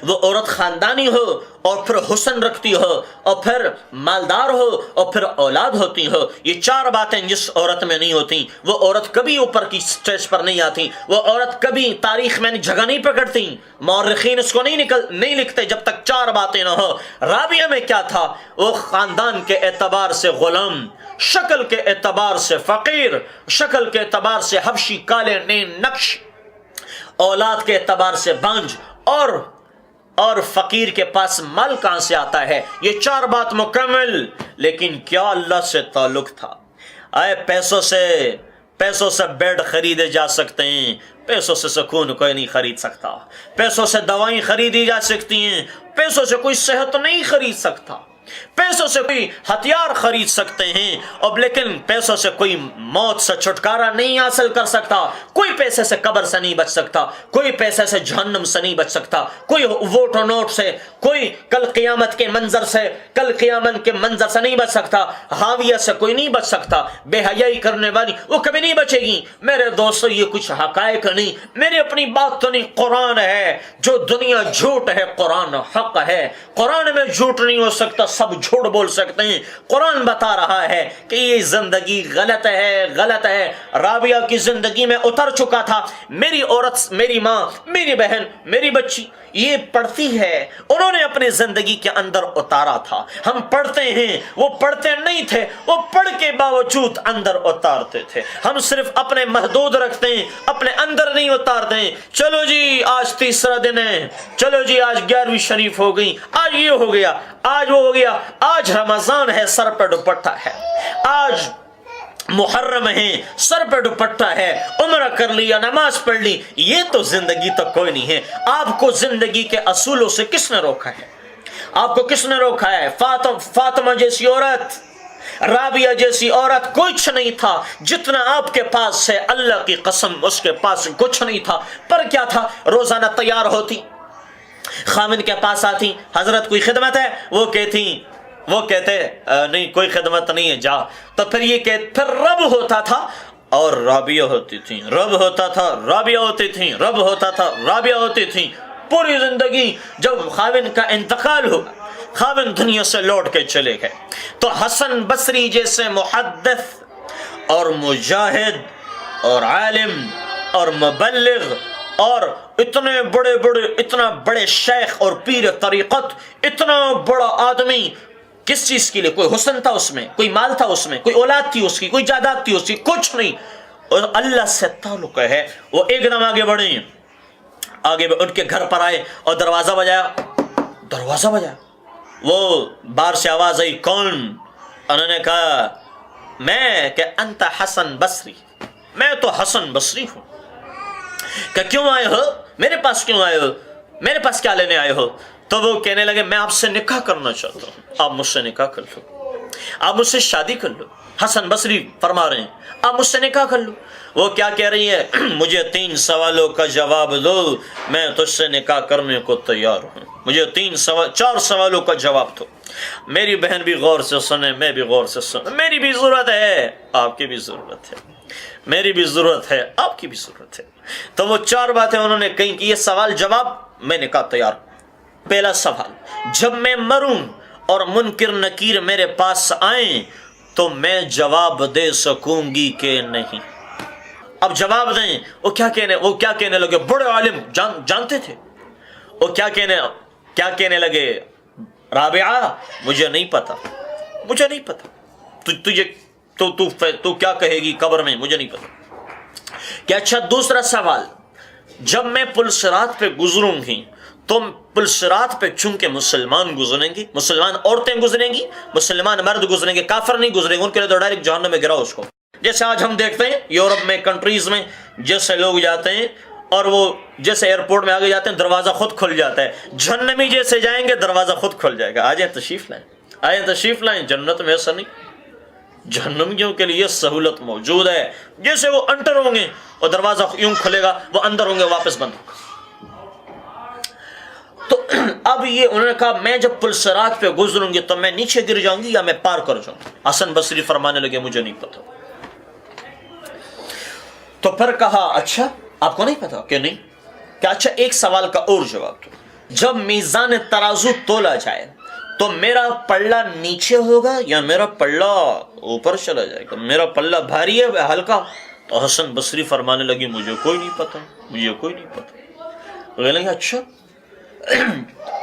وہ عورت خاندانی ہو اور پھر حسن رکھتی ہو اور پھر مالدار ہو اور پھر اولاد ہوتی ہو، یہ چار باتیں جس عورت میں نہیں ہوتی وہ عورت کبھی اوپر کی سٹیج پر نہیں آتی، وہ عورت کبھی تاریخ میں جگہ نہیں پکڑتی، مورخین اس کو نہیں لکھتے جب تک چار باتیں نہ ہو۔ رابعہ میں کیا تھا؟ وہ خاندان کے اعتبار سے غلام، شکل کے اعتبار سے فقیر، شکل کے اعتبار سے حبشی کالے نین نقش، اولاد کے اعتبار سے بانج، اور فقیر کے پاس مال کہاں سے آتا ہے؟ یہ چار بات مکمل، لیکن کیا اللہ سے تعلق تھا؟ آئے پیسوں سے بیڈ خریدے جا سکتے ہیں، پیسوں سے سکون کوئی نہیں خرید سکتا، پیسوں سے دوائیں خریدی جا سکتی ہیں، پیسوں سے کوئی صحت نہیں خرید سکتا، پیسوں سے کوئی ہتھیار خرید سکتے ہیں، اب لیکن پیسوں سے کوئی موت سے چھٹکارا نہیں حاصل کر سکتا، کوئی پیسے سے قبر سے نہیں بچ سکتا، کوئی پیسے سے جہنم سے نہیں بچ سکتا، کوئی ووٹ و نوٹ سے، کوئی کل قیامت کے منظر سے نہیں بچ سکتا، حاویہ سے کوئی نہیں بچ سکتا، بے حیائی کرنے والی وہ کبھی نہیں بچے گی۔ میرے دوستو یہ کچھ حقائق نہیں، میری اپنی بات تو نہیں، قرآن ہے، جو دنیا جھوٹ ہے قرآن حق ہے، قرآن میں جھوٹ نہیں ہو سکتا، سب جھوٹ بول سکتے ہیں۔ قرآن بتا رہا ہے کہ یہ زندگی غلط ہے۔ رابعہ کی زندگی میں اتر چکا تھا، میری عورت، میری ماں، میری بہن، میری بچی یہ پڑھتی ہے، انہوں نے اپنی زندگی کے اندر اتارا تھا۔ ہم پڑھتے ہیں، وہ پڑھتے نہیں تھے، وہ پڑھ کے باوجود اندر اتارتے تھے۔ ہم صرف اپنے محدود رکھتے ہیں، اپنے اندر نہیں اتارتے ہیں۔ چلو جی آج تیسرا دن ہے، چلو جی آج 11ویں شریف ہو گئی، آج یہ ہو گیا، آج وہ ہو گیا، آج رمضان ہے، سر پہ دوپٹہ ہے، آج محرم ہے، سر پہ دوپٹہ ہے، عمرہ کر لیا، نماز پڑھ لی۔ یہ تو زندگی تو کوئی نہیں ہے۔ آپ کو زندگی کے اصولوں سے کس نے روکا ہے؟ آپ کو کس نے روکا ہے؟ فاطمہ جیسی عورت، رابعہ جیسی عورت کچھ نہیں تھا جتنا آپ کے پاس ہے، اللہ کی قسم اس کے پاس کچھ نہیں تھا، پر کیا تھا؟ روزانہ تیار ہوتی، خامن کے پاس آتی، حضرت کوئی خدمت ہے؟ وہ کہتے نہیں کوئی خدمت نہیں ہے، جا۔ تو پھر رب ہوتا تھا اور رابعہ ہوتی تھی، رب ہوتا تھا، رابعہ ہوتی تھی، رب ہوتا تھا، رابعہ ہوتی تھی۔ پوری زندگی جب خاوند کا انتقال ہو، خاوند دنیا سے لوٹ کے چلے گئے، تو حسن بصری جیسے محدث اور مجاہد اور عالم اور مبلغ اور اتنا بڑے شیخ اور پیر طریقت، اتنا بڑا آدمی، کس چیز کے لیے؟ کوئی حسن تھا اس میں، کوئی مال تھا اس میں، کوئی اولاد تھی اس کی، کوئی جائیداد تھی اس کی؟ کچھ نہیں۔ اور اللہ سے تعلق ہے۔ وہ ایک دم آگے بڑھے، ان کے گھر پر آئے اور دروازہ بجایا، وہ باہر سے آواز آئی، کون؟ انہوں نے کہا میں، کہ انت حسن بصری، میں تو حسن بصری ہوں۔ کہ کیوں آئے ہو؟ میرے پاس کیوں آئے ہو؟ میرے پاس کیا لینے آئے ہو؟ تو وہ کہنے لگے میں آپ سے نکاح کرنا چاہتا ہوں، آپ مجھ سے نکاح کر لو، آپ مجھ سے شادی کر لو۔ حسن بصری فرما رہے ہیں آپ مجھ سے نکاح کر لو۔ وہ کیا کہہ رہی ہے؟ مجھے 3 سوالوں کا جواب دو، میں تجھ سے نکاح کرنے کو تیار ہوں۔ مجھے 4 سوالوں کا جواب دو۔ میری بہن بھی غور سے سنے، میں بھی غور سے سنوں، میری بھی ضرورت ہے، آپ کی بھی ضرورت ہے، میری بھی ضرورت ہے، آپ کی بھی ضرورت ہے۔ تو وہ 4 باتیں انہوں نے کہیں کہ یہ سوال جواب، میں نکاح تیار ہوں۔ پہلا سوال، جب میں مروں اور منکر نکیر میرے پاس آئیں تو میں جواب دے سکوں گی کہ نہیں؟ اب جواب دیں۔ وہ کیا کہنے لگے؟ بڑے عالم جانتے تھے۔ وہ کیا کہنے لگے؟ رابعہ مجھے نہیں پتا تو کیا کہے گی قبر میں؟ مجھے نہیں پتا۔ کہ اچھا دوسرا سوال، جب میں پلسرات پہ گزروں گی تو پلسرات پہ چونکہ مسلمان گزریں گی، مسلمان عورتیں گزریں گی، مسلمان مرد گزریں گے، کافر نہیں گزریں گے، ان کے لیے تو ڈائریکٹ جہنم میں گراؤ اس کو۔ جیسے آج ہم دیکھتے ہیں یورپ میں، کنٹریز میں، جیسے لوگ جاتے ہیں اور وہ جیسے ایئرپورٹ میں آگے جاتے ہیں دروازہ خود کھل جاتا ہے، جہنمی جیسے جائیں گے دروازہ خود کھل جائے گا۔ آجائیں تشریف لائیں، جنت میں ایسا نہیں، جہنمیوں کے لیے سہولت موجود ہے۔ جیسے وہ انٹر ہوں گے اور دروازہ یوں کھلے گا، وہ اندر ہوں گے واپس بند ہوگا۔ تو اب یہ انہوں نے کہا میں جب پلسرات پہ گزروں گی تو میں نیچے گر جاؤں گی یا میں پار کر جاؤں گی؟ حسن بصری فرمانے لگے مجھے نہیں پتا۔ تو پھر کہا اچھا آپ کو نہیں پتا؟ کہ نہیں۔ کہ اچھا ایک سوال کا اور جواب دو۔ جب میزان ترازو تولا جائے تو میرا پلڑا نیچے ہوگا یا میرا پلڑا اوپر چلا جائے گا؟ میرا پلڑا بھاری ہے ہلکا؟ تو حسن بصری فرمانے لگی مجھے کوئی نہیں پتا، مجھے کوئی نہیں پتا۔ کہنے لگے اچھا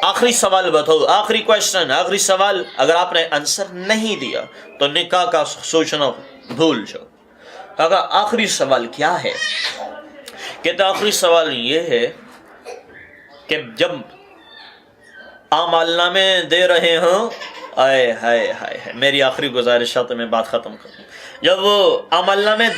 آخری سوال بتاؤ، آخری کوشچن، آخری سوال، اگر آپ نے آنسر نہیں دیا تو نکاح کا سوچنا بھول جاؤ۔ کہا آخری سوال کیا ہے؟ کہتے آخری سوال یہ ہے کہ جب اعمال نامے دے رہے ہوں، آئے ہائے ہائے، میری آخری گزارش ہے تو میں بات ختم کروں، جب وہ اعمال نامے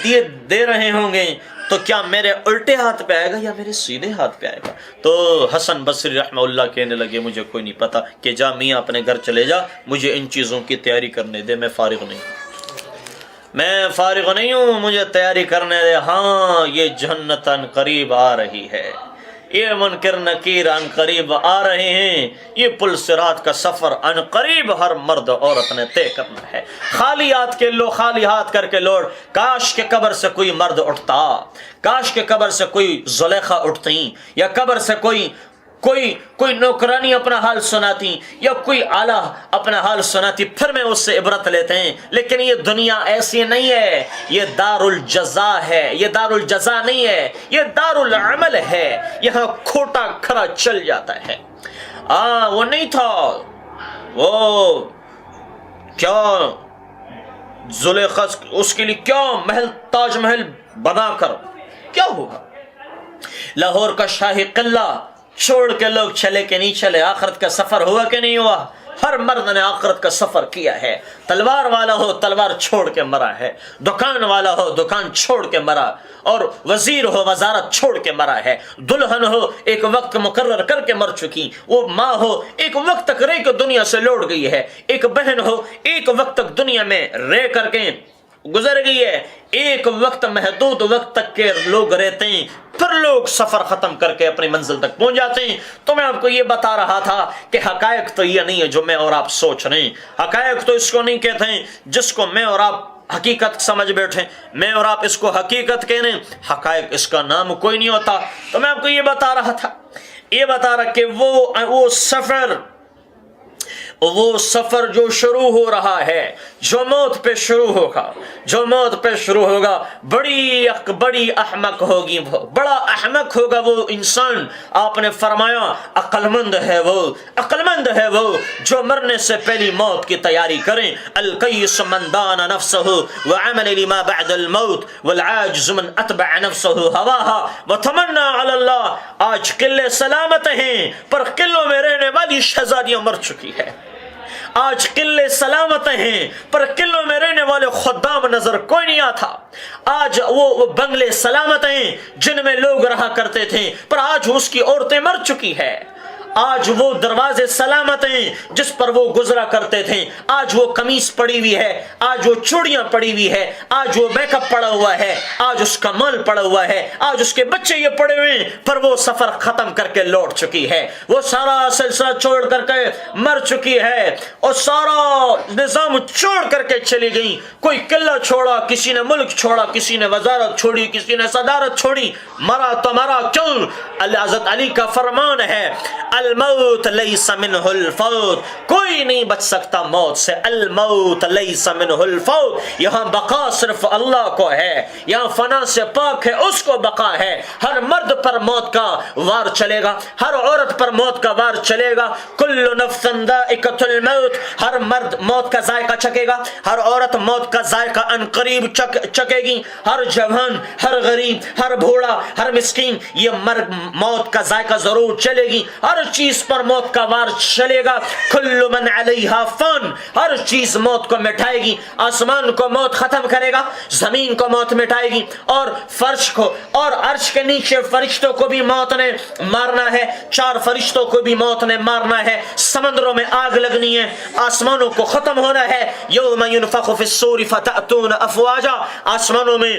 دے رہے ہوں گے تو کیا میرے الٹے ہاتھ پہ آئے گا یا میرے سیدھے ہاتھ پہ آئے گا؟ تو حسن بصری رحمہ اللہ کہنے لگے مجھے کوئی نہیں پتا، کہ جا میاں اپنے گھر چلے جا، مجھے ان چیزوں کی تیاری کرنے دے، میں فارغ نہیں ہوں، میں فارغ نہیں ہوں، مجھے تیاری کرنے دے۔ ہاں یہ جنت ان قریب آ رہی ہے، یہ منکر نکیر ان قریب آ رہے ہیں، یہ پل صراط کا سفر ان قریب ہر مرد عورت نے طے کرنا ہے۔ خالی ہاتھ کر کے لوٹ۔ کاش کے قبر سے کوئی مرد اٹھتا، کاش کے قبر سے کوئی زلیخا اٹھتی، یا قبر سے کوئی نوکرانی اپنا حال سناتی، یا کوئی آلہ اپنا حال سناتی، پھر میں اس سے عبرت لیتے ہیں۔ لیکن یہ دنیا ایسی نہیں ہے، یہ دار الجزا ہے، یہ دار الجزا نہیں ہے، یہ دار العمل ہے، یہاں کھوٹا کھرا چل جاتا ہے۔ وہ نہیں تھا، وہ کیا زلیخا اس کے لیے کیا محل، تاج محل بنا کر کیا ہوا؟ لاہور کا شاہی قلعہ چھوڑ کے لوگ چلے کہ نہیں چلے؟ آخرت کا سفر ہوا کہ نہیں ہوا؟ ہر مرد نے آخرت کا سفر کیا ہے۔ تلوار والا ہو تلوار چھوڑ کے مرا ہے، دکان والا ہو دکان چھوڑ کے مرا، اور وزیر ہو وزارت چھوڑ کے مرا ہے، دلہن ہو ایک وقت مقرر کر کے مر چکی، وہ ماں ہو ایک وقت تک رہ کے دنیا سے لوٹ گئی ہے، ایک بہن ہو ایک وقت تک دنیا میں رہ کر کے گزر گئی ہے، ایک وقت محدود وقت تک کے لوگ رہتے ہیں، پھر لوگ سفر ختم کر کے اپنی منزل تک پہنچ جاتے ہیں۔ تو میں آپ کو یہ بتا رہا تھا کہ حقائق تو یہ نہیں ہے جو میں اور آپ سوچ رہے ہیں، حقائق تو اس کو نہیں کہتے ہیں جس کو میں اور آپ حقیقت سمجھ بیٹھے، میں اور آپ اس کو حقیقت کہنے، حقائق اس کا نام کوئی نہیں ہوتا۔ تو میں آپ کو یہ بتا رہا کہ وہ سفر جو شروع ہو رہا ہے، جو موت پہ شروع ہوگا، بڑی احمق ہوگی، وہ بڑا احمق ہوگا وہ انسان۔ آپ نے فرمایا عقل مند ہے وہ جو مرنے سے پہلی موت کی تیاری کریں۔ القیس من دان نفسہ وعمل لما بعد الموت والعاجز من اتبع نفسہ ہواها وتمنى علی اللہ۔ آج قلعے سلامت ہیں پر قلعوں میں رہنے والی شہزادیاں مر چکی ہے۔ آج قلعے سلامت ہیں پر قلعوں میں رہنے والے خدام نظر کوئی نہیں آتا۔ آج وہ بنگلے سلامت ہیں جن میں لوگ رہا کرتے تھے پر آج اس کی عورتیں مر چکی ہے۔ آج وہ دروازے سلامت ہیں جس پر وہ گزرا کرتے تھے، آج وہ قمیص پڑی ہوئی ہے، آج وہ چوڑیاں پڑی ہوئی ہے، آج وہ میک اپ پڑا ہوا ہے، آج اس کا مال پڑا ہوا ہے، آج اس کے بچے یہ پڑے ہوئے ہیں، پر وہ سفر ختم کر کے لوٹ چکی ہے، وہ سارا سلسلہ چھوڑ کر کے مر چکی ہے، اور سارا نظام چھوڑ کر کے چلی گئی۔ کوئی قلعہ چھوڑا، کسی نے ملک چھوڑا، کسی نے وزارت چھوڑی، کسی نے صدارت چھوڑی، مرا تو مرا کیوں؟ حضرت علی کا فرمان ہے الموت لیس منہ الفوت، کوئی نہیں بچ سکتا موت سے، الموت لیس منہ الفوت۔ یہاں بقا صرف اللہ کو ہے، یہاں فنا سے پاک ہے اس کو بقا ہے۔ ہر مرد پر موت کا وار چلے گا، ہر عورت پر موت کا وار چلے گا۔ کل نفس ذائقۃ الموت، ہر مرد موت کا ذائقہ چکے گا، ہر عورت موت کا ذائقہ ان قریب چکے گی، ہر جوان، ہر غریب، ہر بوڑھا، ہر مسکین یہ موت کا ذائقہ ضرور چلے گی، ہر چیز پر موت کا وار چلے گا۔ کل من علیہا فان، ہر چیز موت کو مٹائے گی، آسمان کو موت ختم کرے گا، زمین کو موت مٹائے گی، اور فرش کو اور عرش کے نیچے فرشتوں کو بھی موت نے مارنا ہے، 4 فرشتوں کو بھی موت نے مارنا ہے، سمندروں میں آگ لگنی ہے، آسمانوں کو ختم ہونا ہے۔ یوم ینفخ فی الصور فتأتون افواجا، آسمانوں میں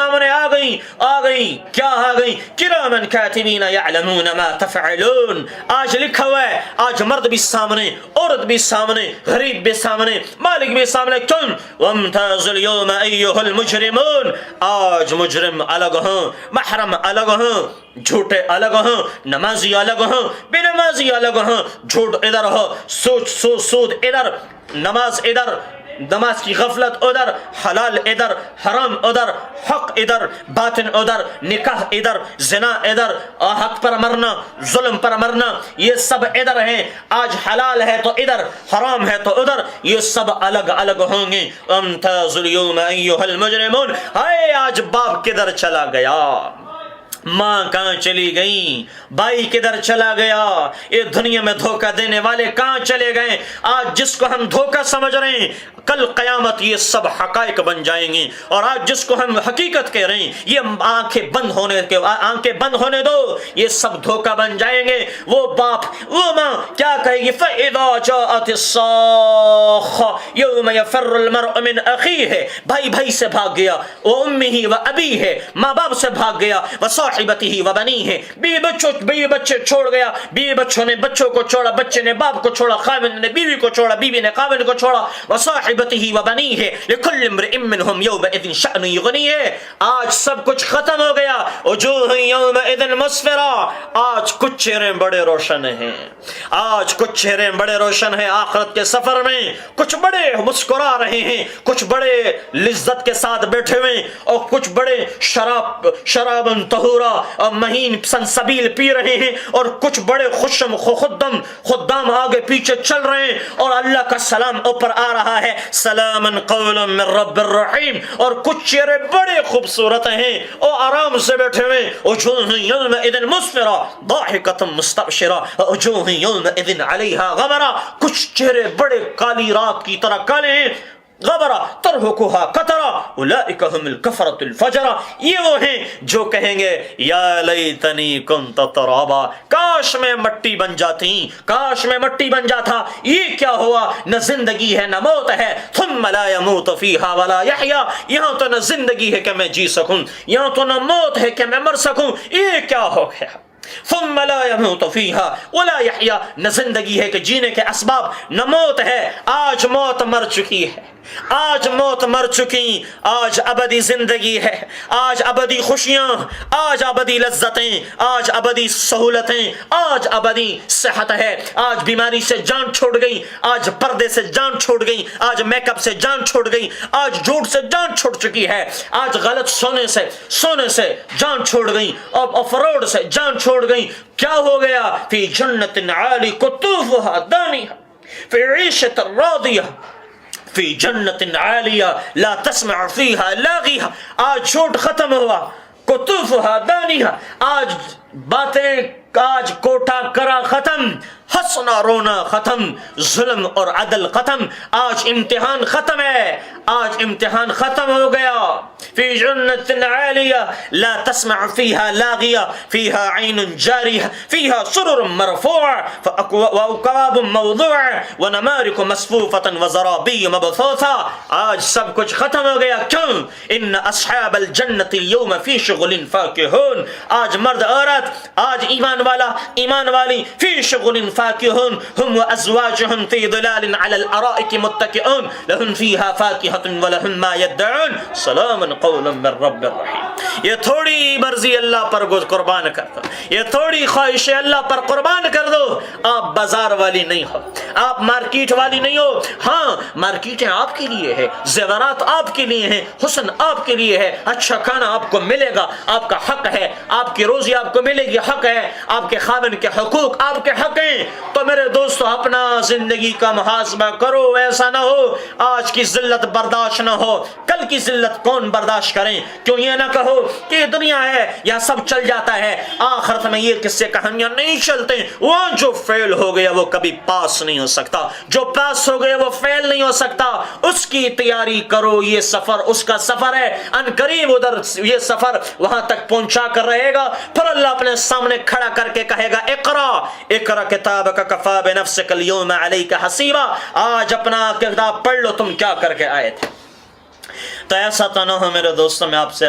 سامنے آ گئی کیا آ گئی؟ کرامن کاتبین یعلمون ما تفعلون. آج لکھا ہوا ہے، آج مرد بھی سامنے، عورت بھی سامنے، غریب بھی سامنے، مالک بھی سامنے. تم وامتازوا اليوم ایھا المجرمون. آج مجرم الگ ہوں، محرم الگ ہوں، جھوٹے الگ ہوں، نمازی الگ ہوں، بے نمازی الگ ہوں. جھوٹ ادھر ہو، سود ادھر، نماز ادھر، نماز کی غفلت ادھر، حلال ادھر، حرام ادھر، حق ادھر، باطن ادھر، نکاح ادھر، زنا ادھر، حق پر مرنا، ظلم پر مرنا، یہ سب ادھر ہیں. آج حلال ہے تو ادھر، حرام ہے تو ادھر، یہ سب الگ الگ ہوں گے. امتازوا اليوم ایھا المجرمون. ہائے آج باپ کدھر چلا گیا، ماں کہاں چلی گئی، بھائی کدھر چلا گیا، یہ دنیا میں دھوکہ دینے والے کہاں چلے گئے. آج جس کو ہم دھوکہ سمجھ رہے ہیں، کل قیامت یہ سب حقائق بن جائیں گی. اور آج جس کو ہم حقیقت کہہ رہے ہیں، یہ آنکھیں بند ہونے دو، یہ سب دھوکہ بن جائیں گے. وہ باپ، وہ ماں کیا کہے گی؟ فَإِذَا جَاءَتِ الصَّاخَّةُ يَوْمَ يَفِرُّ الْمَرْءُ مِنْ أَخِيهِ. بھائی سے بھاگ گیا، وَأُمِّهِ وَأَبِيهِ، ماں باپ سے بھاگ گیا، وَصَاحِبَتِهِ وَبَنِيهِ، بیوی بچے چھوڑ گیا، بیوی بچوں نے بچوں کو چھوڑا، بچے نے باپ کو چھوڑا، خاوند نے بیوی کو چھوڑا، بیوی نے خاوند کو چھوڑا. وَصَاحِبَتِهِ وَبَنِيهِ لِكُلِّ امْرِئٍ مِّنْهُمْ يَوْمَئِذٍ شَأْنٌ يُغْنِيهِ. آج سب کچھ ختم ہو گیا. وجوہ یومئذ مسفرہ. آج کچھ چہرے بڑے روشن ہیں، آج کچھ چہرے بڑے روشن ہیں. آخرت کے سفر میں کچھ بڑے مسکرا رہے ہیں، کچھ بڑے لذت کے ساتھ بیٹھے ہوئے، اور کچھ بڑے شرابن طہورا اور مہین سنسبیل پی رہے ہیں، اور کچھ بڑے خدام آگے پیچھے چل رہے ہیں، اور اللہ کا سلام اوپر آ رہا ہے، سلام قولا من رب الرحیم. اور کچھ چہرے بڑے خوبصورت ہیں اور آرام سے بیٹھے ہوئے. وجوہ یومئذ مسفرہ ضاحکۃ مستبشرہ وجوہ یومئذ علیہا غبرہ. کچھ چہرے بڑے کالی رات کی طرح کالے ہیں، غبرہ ترہقھا قترہ اولئک ھم الکفرۃ الفجرہ. یہ وہ ہیں جو کہیں گے یا لیتنی کنت ترابا، کاش میں مٹی بن جاتی، کاش میں مٹی بن جاتا. یہ کیا ہوا؟ نہ زندگی ہے نہ موت ہے. ثم لا يموت فیہا ولا یحیا. یہاں تو نہ زندگی ہے کہ میں جی سکوں، یہاں تو نہ موت ہے کہ میں مر سکوں. یہ کیا ہو گیا؟ ثم لا يموت فيها ولا يحيى. نہ زندگی ہے کہ جینے کے اسباب، نہ موت ہے. آج موت مر چکی ہے، آج موت مر چکی. آج ابدی زندگی ہے، آج ابدی خوشیاں، آج ابدی لذتیں، آج ابدی سہولتیں، آج ابدی صحت ہے. آج بیماری سے جان چھوڑ گئی، آج پردے سے جان چھوڑ گئی، آج میک اپ سے جان چھوڑ گئی، آج جھوٹ سے جان چھوڑ چکی ہے، آج غلط سونے سے جان چھوڑ گئی، اور فراڈ سے جان چھوڑ گئی. کیا ہو گیا؟ فی جنت عالی قطوفها دانیہ فی عیشۃ راضیہ فی جنت عالیہ لا تسمع فیہا لاغیہ. آج جھوٹ ختم ہوا، قطوفها دانیہ. آج باتیں، آج کوٹا کرا ختم، ہنسنا رونا ختم، ظلم اور عدل ختم. آج امتحان ختم ہے، آج امتحان ختم ہو گیا. فی جنت عالیہ لا تسمع فیہا لاغیہ فیہا عین جاریہ فیہا سرر مرفوعہ واکواب موضوعہ ونمارق مصفوفۃ وزرابی مبثوثہ. آج سب کچھ ختم ہو گیا. کیوں؟ ان اصحاب الجنت اليوم فی شغل فاکہون. آج مرد عورت، آج ایمان والا ایمان والی فی شغل فاکہون ہم وازواجہم فی ظلال علی الارائک متکئون لہم فیہا فاکہۃ ولہم ما یدعون سلام قولا من رب الرحیم. یہ تھوڑی مرضی اللہ پر قربان کر دو، یہ تھوڑی خواہش اللہ پر قربان کر دو. آپ بازار والی نہیں ہو، آپ مارکیٹ والی نہیں ہو. ہاں مارکیٹیں آپ کے لیے ہے، زیورات آپ کے لیے ہیں، حسن آپ کے لیے ہے، اچھا کھانا آپ کو ملے گا، آپ کا حق ہے، آپ کی روزی آپ کو ملے گی، حق ہے، آپ کے خاوند کے حقوق آپ کے حق ہیں. تو میرے دوستو اپنا زندگی کا محاسبہ کرو. ایسا نہ ہو آج کی ذلت برداشت نہ ہو، کل کی ذلت کون برداشت کریں. کیوں یہ نہ کہو کہ یہ دنیا ہے یا سب چل جاتا ہے، آخرت میں یہ قصے کہانیاں نہیں چلتے. وہ جو فیل ہو گیا وہ کبھی پاس نہیں ہو سکتا، جو پاس ہو گیا وہ فیل نہیں ہو سکتا. اس کی تیاری کرو، یہ سفر اس کا سفر ہے، ان قریب ادھر یہ سفر وہاں تک پہنچا کر رہے گا. پھر اللہ اپنے سامنے کھڑا کر کے کہے گا اقرا اقرا کتابک کفا بنفسک اليوم علیک حسیبا. آج اپنا کتاب پڑھ لو، تم کیا کر کے آئے تھے. تو ایسا تو نہ ہو میرے دوستوں، میں آپ سے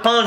5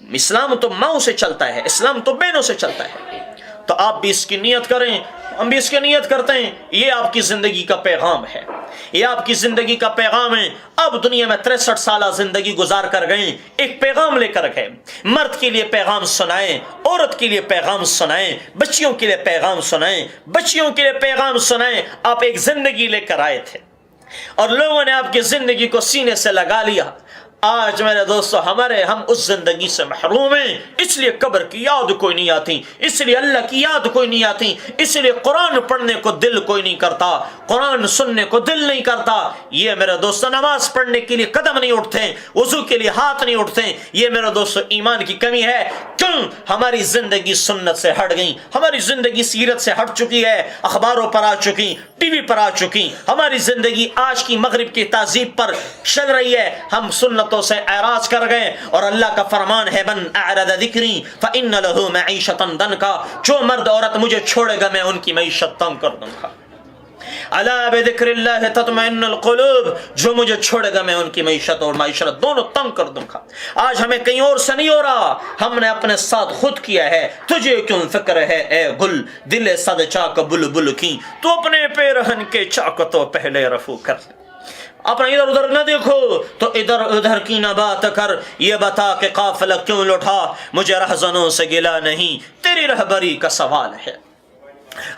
اسلام تو ماؤں سے چلتا ہے، اسلام تو بہنوں سے چلتا ہے۔ تو آپ بھی اس کی نیت کریں، ہم بھی اس کی نیت کرتے ہیں۔ یہ آپ کی زندگی کا پیغام ہے، یہ آپ کی زندگی کا پیغام ہے۔ اب دنیا میں 63 سالہ زندگی گزار کر گئے، ایک پیغام لے کر گئے۔ مرد کے لیے پیغام سنائیں، عورت کے لیے پیغام سنائیں، بچیوں کے لیے پیغام سنائیں، بچیوں کے لیے پیغام سنائیں۔ آپ ایک زندگی لے کر آئے تھے اور لوگوں نے آپ کی زندگی کو سینے سے لگا لیا۔ آج میرے دوستو ہم اس زندگی سے محروم ہیں، اس لیے قبر کی یاد کوئی نہیں آتی، اس لیے اللہ کی یاد کوئی نہیں آتی، اس لیے قرآن پڑھنے کو دل کوئی نہیں کرتا، قرآن سننے کو دل نہیں کرتا۔ یہ میرے دوستو نماز پڑھنے کے لیے قدم نہیں اٹھتے، وضو کے لیے ہاتھ نہیں اٹھتے۔ یہ میرے دوستو ایمان کی کمی ہے۔ کیوں؟ ہماری زندگی سنت سے ہٹ گئی، ہماری زندگی سیرت سے ہٹ چکی ہے، اخباروں پر آ چکی، ٹی وی پر آ چکی۔ ہماری زندگی آج کی مغرب کی تہذیب پر چل رہی ہے، ہم سنت سے اعراض کر گئے۔ اور اللہ کا فرمان ہے من اعرض ذکری فإن له معیشۃ ضنکا، جو مرد عورت مجھے چھوڑے گا میں ان کی معیشت تنگ کر دوں گا۔ الا بذکر اللہ تطمئن القلوب، جو مجھے چھوڑے گا میں ان کی معیشت اور معیشت دونوں تنگ کر دوں گا۔ آج ہمیں کہیں اور سے نہیں ہو رہا، ہم نے اپنے ساتھ خود کیا ہے۔ تجھے کیوں فکر ہے اے گل، دل صد چاک بلبل کی، تو اپنے پیرہن کے چاک تو پہلے رفو کر لے۔ اپنا ادھر ادھر نہ دیکھو تو ادھر ادھر کی نہ بات کر، یہ بتا کہ قافلہ کیوں لوٹا، مجھے رہزنوں سے گلا نہیں، تیری رہبری کا سوال ہے۔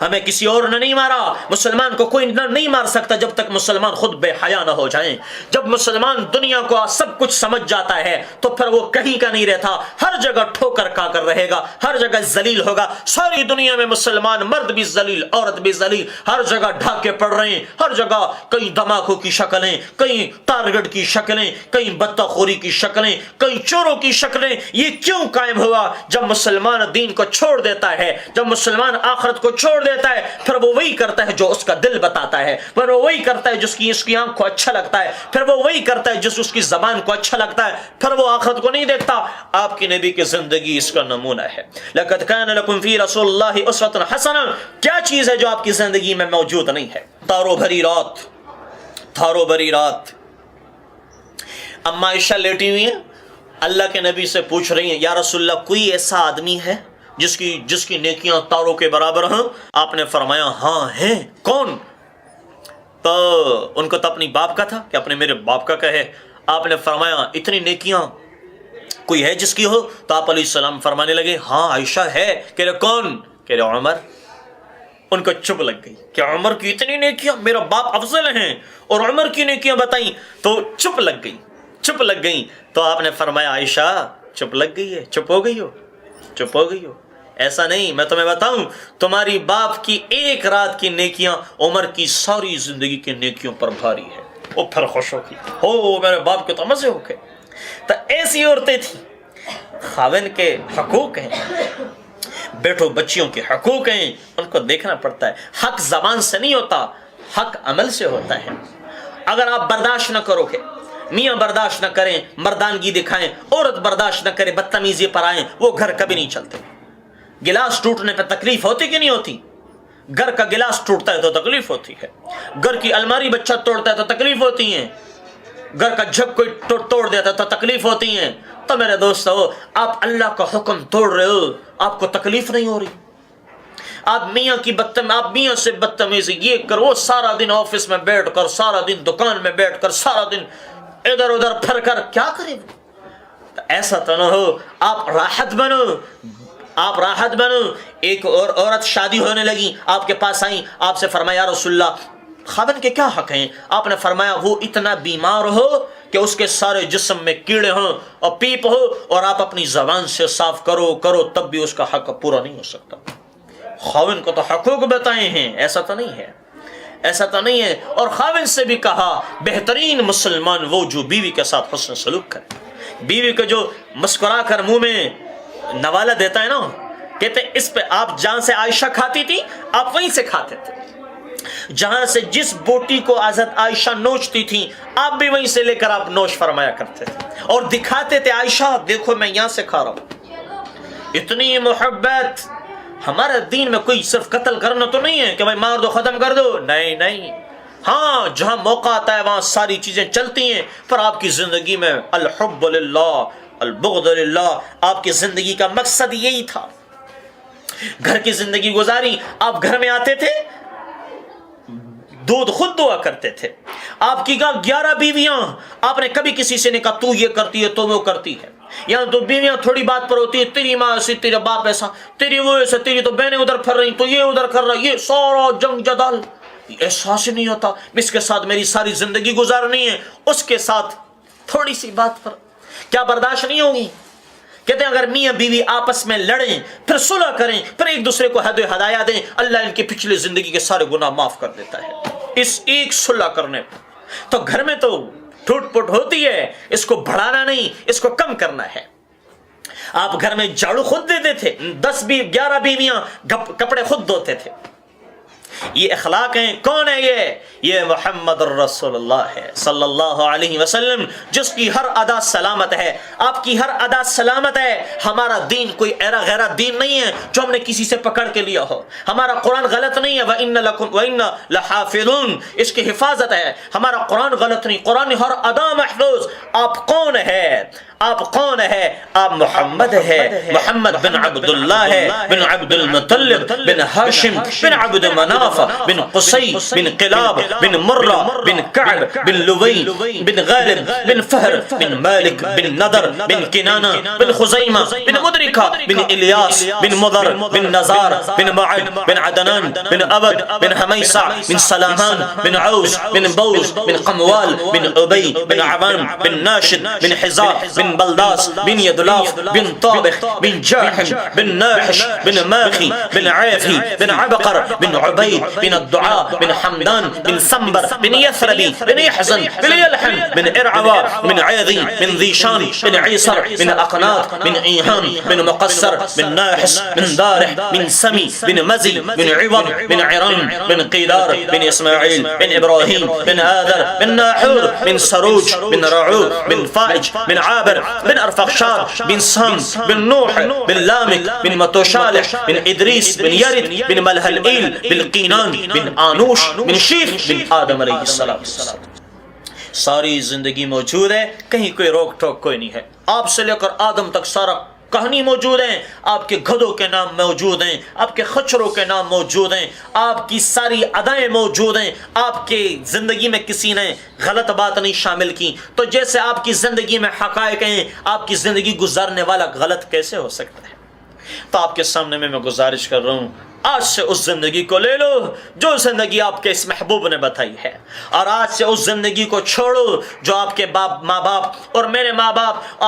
ہمیں کسی اور نے نہیں مارا، مسلمان کو کوئی نہیں مار سکتا جب تک مسلمان خود بے حیا نہ ہو جائیں۔ جب مسلمان دنیا کو سب کچھ سمجھ جاتا ہے تو پھر وہ کہیں کا نہیں رہتا، ہر جگہ ٹھوکر کھا کر رہے گا، ہر جگہ ذلیل ہوگا۔ ساری دنیا میں مسلمان مرد بھی ذلیل، عورت بھی ذلیل، ہر جگہ ڈھاکے پڑ رہے ہیں، ہر جگہ کئی دھماکوں کی شکلیں، کئی ٹارگٹ کی شکلیں، کئی بطہ خوری کی شکلیں، کئی چوروں کی شکلیں۔ یہ کیوں قائم ہوا؟ جب مسلمان دین کو چھوڑ دیتا ہے، جب مسلمان آخرت کو چھوڑ دیتا ہے، پھر وہ وہی کرتا ہے جو اس کا دل بتاتا ہے، پھر وہ وہی کرتا ہے جس کی اس کی آنکھ کو اچھا لگتا ہے، پھر وہ وہی کرتا ہے جس اس کی زبان کو اچھا لگتا ہے، پھر وہ آخرت کو نہیں دیکھتا۔ آپ کی نبی کی زندگی اس کا نمونہ ہے۔ لقد کان لکم فی رسول اللہ اسوۃ حسنہ، کیا چیز ہے جو آپ کی زندگی میں موجود نہیں ہے؟ تارو بھری رات، تھارو بھری رات، اما عائشہ لیٹی ہوئی ہیں، اللہ کے نبی سے پوچھ رہی ہیں یا رسول اللہ کوئی ایسا آدمی ہے جس کی نیکیاں تاروں کے برابر ہیں؟ آپ نے فرمایا ہاں ہیں۔ کون؟ تو ان کو تو اپنی باپ کا تھا کہ اپنے میرے باپ کا کہے۔ آپ نے فرمایا اتنی نیکیاں کوئی ہے جس کی ہو؟ تو آپ علیہ السلام فرمانے لگے ہاں عائشہ ہے۔ کہہ رہے کون؟ کہہ رہے عمر۔ ان کو چپ لگ گئی کہ عمر کی اتنی نیکیاں، میرا باپ افضل ہیں اور عمر کی نیکیاں بتائیں، تو چپ لگ گئی۔ تو آپ نے فرمایا عائشہ چپ لگ گئی ہے، چپ ہو گئی ہو۔ ایسا نہیں، میں تمہیں بتاؤں، تمہاری باپ کی ایک رات کی نیکیاں عمر کی ساری زندگی کی نیکیوں پر بھاری ہے۔ وہ پھر خوش ہو گئی، ہو میرے باپ کے تو مزے ہو گئے۔ تو ایسی عورتیں تھیں۔ خاوند کے حقوق ہیں، بیٹوں بچیوں کے حقوق ہیں، ان کو دیکھنا پڑتا ہے۔ حق زبان سے نہیں ہوتا، حق عمل سے ہوتا ہے۔ اگر آپ برداشت نہ کرو گے، میاں برداشت نہ کریں، مردانگی دکھائیں، عورت برداشت نہ کرے، بدتمیزی پر آئیں، وہ گھر کبھی نہیں چلتے۔ گلاس ٹوٹنے پہ تکلیف ہوتی کہ نہیں ہوتی؟ گھر کا گلاس ٹوٹتا ہے تو تکلیف ہوتی ہے، گھر کی الماری بچہ توڑتا ہے تو تکلیف ہوتی ہے، گھر کا جھگ کوئی توڑ دیتا ہے تو تکلیف ہوتی ہے۔ تو میرے دوستو، آپ اللہ کا حکم توڑ رہے ہو، آپ کو تکلیف نہیں ہو رہی؟ آپ میاں سے بدتمیزی یہ کرو، سارا دن آفس میں بیٹھ کر، سارا دن دکان میں بیٹھ کر، سارا دن ادھر ادھر پھر کر کیا کرے؟ ایسا تو نہ ہو، آپ راحت بنو۔ ایک اور عورت شادی ہونے لگی، آپ کے پاس آئیں، آپ سے فرمایا یا رسول اللہ خاوند کے کیا حق ہیں؟ آپ نے فرمایا وہ اتنا بیمار ہو کہ اس کے سارے جسم میں کیڑے ہوں اور پیپ ہو، اور آپ اپنی زبان سے صاف کرو تب بھی اس کا حق پورا نہیں ہو سکتا۔ خاوند کو تو حقوق بتائے ہیں، ایسا تو نہیں ہے۔ اور خاوند سے بھی کہا بہترین مسلمان وہ جو بیوی کے ساتھ حسن سلوک کرے، بیوی کو جو مسکرا کر منہ میں نوالا دیتا ہے نا، کہتے ہیں اس پہ آپ جہاں سے عائشہ کھاتی تھی آپ وہیں سے کھاتے تھے، جہاں سے جس بوٹی کو حضرت عائشہ نوچتی تھی آپ بھی وہیں سے لے کر آپ نوش فرمایا کرتے تھے، اور دکھاتے تھے عائشہ دیکھو میں یہاں سے کھا رہا ہوں۔ اتنی محبت۔ ہمارے دین میں کوئی صرف قتل کرنا تو نہیں ہے کہ بھائی مار دو ختم کر دو، نہیں۔ ہاں جہاں موقع آتا ہے وہاں ساری چیزیں چلتی ہیں، پر آپ کی زندگی میں الحب للہ، البغض للہ، آپ کی زندگی کا مقصد یہی تھا۔ گھر کی زندگی گزاری، آپ گھر میں آتے تھے، دودھ خود دعا کرتے تھے، آپ کی 11 بیویاں، آپ نے کبھی کسی سے نہیں کہا تو یہ کرتی ہے تو وہ کرتی ہے، یہاں تو بیویاں تھوڑی بات پر ہوتی ہے، تیری ماں ایسی، تیرا باپ ایسا، تیری وہ ایسا، تیری تو بہنیں ادھر پھر رہی تو یہ ادھر کر رہا، یہ سارا جنگ جدال، احساس ہی نہیں ہوتا اس کے ساتھ میری ساری زندگی گزارنی ہے، اس کے ساتھ تھوڑی سی بات پر کیا برداشت نہیں ہوگی؟ کہتے ہیں اگر میاں بیوی آپس میں لڑیں، پھر صلح کریں، پھر ایک دوسرے کو ہدایت ہدایہ دیں، اللہ ان کی پچھلی زندگی کے سارے گناہ معاف کر دیتا ہے اس ایک صلح کرنے پر۔ تو گھر میں تو ٹوٹ پوٹ ہوتی ہے، اس کو بڑھانا نہیں، اس کو کم کرنا ہے۔ آپ گھر میں جھاڑو خود دیتے تھے، 11 بیویاں کپڑے خود دھوتے تھے۔ یہ اخلاق ہیں۔ کون ہے یہ محمد الرسول اللہ ہے صلی اللہ علیہ وسلم، جس کی ہر ادا سلامت ہے، آپ کی ہر ادا سلامت ہے۔ ہمارا دین کوئی ایرا غیرہ دین نہیں ہے جو ہم نے کسی سے پکڑ کے لیا ہو۔ ہمارا قرآن غلط نہیں ہے، وَإِنَّ لَحَافِظُونَ، اس کی حفاظت ہے۔ ہمارا قرآن غلط نہیں، قرآن ہر ادا محفوظ۔ آپ کون ہے؟ آپ کون ہے؟ آپ محمد ہے، محمد بن عبداللہ ہے، بن عبد المطلب، بن ہاشم، بن عبد مناف، بن قصی، بن قلاب، بن مرہ، بن کعب، بن لوی، بن غالب، بن فہر، بن مالک، بن نضر، بن کنانہ، بن خزیمہ، بن مدرکہ، بن الیاس، بن مضر، بن نزار، بن معد، بن عدنان، بن عبد، بن حمیسہ، بن سلامان، بن عوس، بن بوز، بن قموال، بن عبی، بن عوام، بن ناشد، بن حزا، بن بلداس، بن یدلاف، بن طابخ، بن جاحم، بن ناحش، بن ماخی، بن عافی، بن عبقر، بن عبید، بن الدعاء، بن حمدان، بن سنبر، بن یثربی، بن یحزن، بن یلحم، بن ارعوا، بن عیضی، بن ذیشان، بن عیسر، بن اقناط، بن ایہان، بن مقصر، بن ناحس، بن دارح، بن سمی، بن مزی، بن عوض، بن عرام، بن قیدار، بن اسماعیل، بن ابراہیم، بن آذر، بن ناحور، بن سروج، بن رعوب، بن فائج، بن عابر، بن ارفخشاد، بن سام، بن نوح، بن لامک، بن متوشالح، بن ادریس، بن یرد، بن ملحلئیل، بن قینان، بن آنوش، بن شیف، بن آدم علیہ السلام۔ ساری زندگی موجود ہے، کہیں کوئی روک ٹوک کوئی نہیں ہے۔ آپ سے لے کر آدم تک سارا کہانی موجود ہیں، آپ کے گدھوں کے نام موجود ہیں، آپ کے خچروں کے نام موجود ہیں، آپ کی ساری ادائیں موجود ہیں۔ آپ کی زندگی میں کسی نے غلط بات نہیں شامل کی، تو جیسے آپ کی زندگی میں حقائق ہیں، آپ کی زندگی گزارنے والا غلط کیسے ہو سکتا ہے؟ تو آپ کے سامنے میں گزارش کر رہا ہوں، آج سے اس زندگی کو لے لو جو زندگی آپ کے اس محبوب نے بتائی ہے، اور آج سے اس زندگی کو چھوڑو جو آپ کے ماں باپ اور میرے ماں باپ،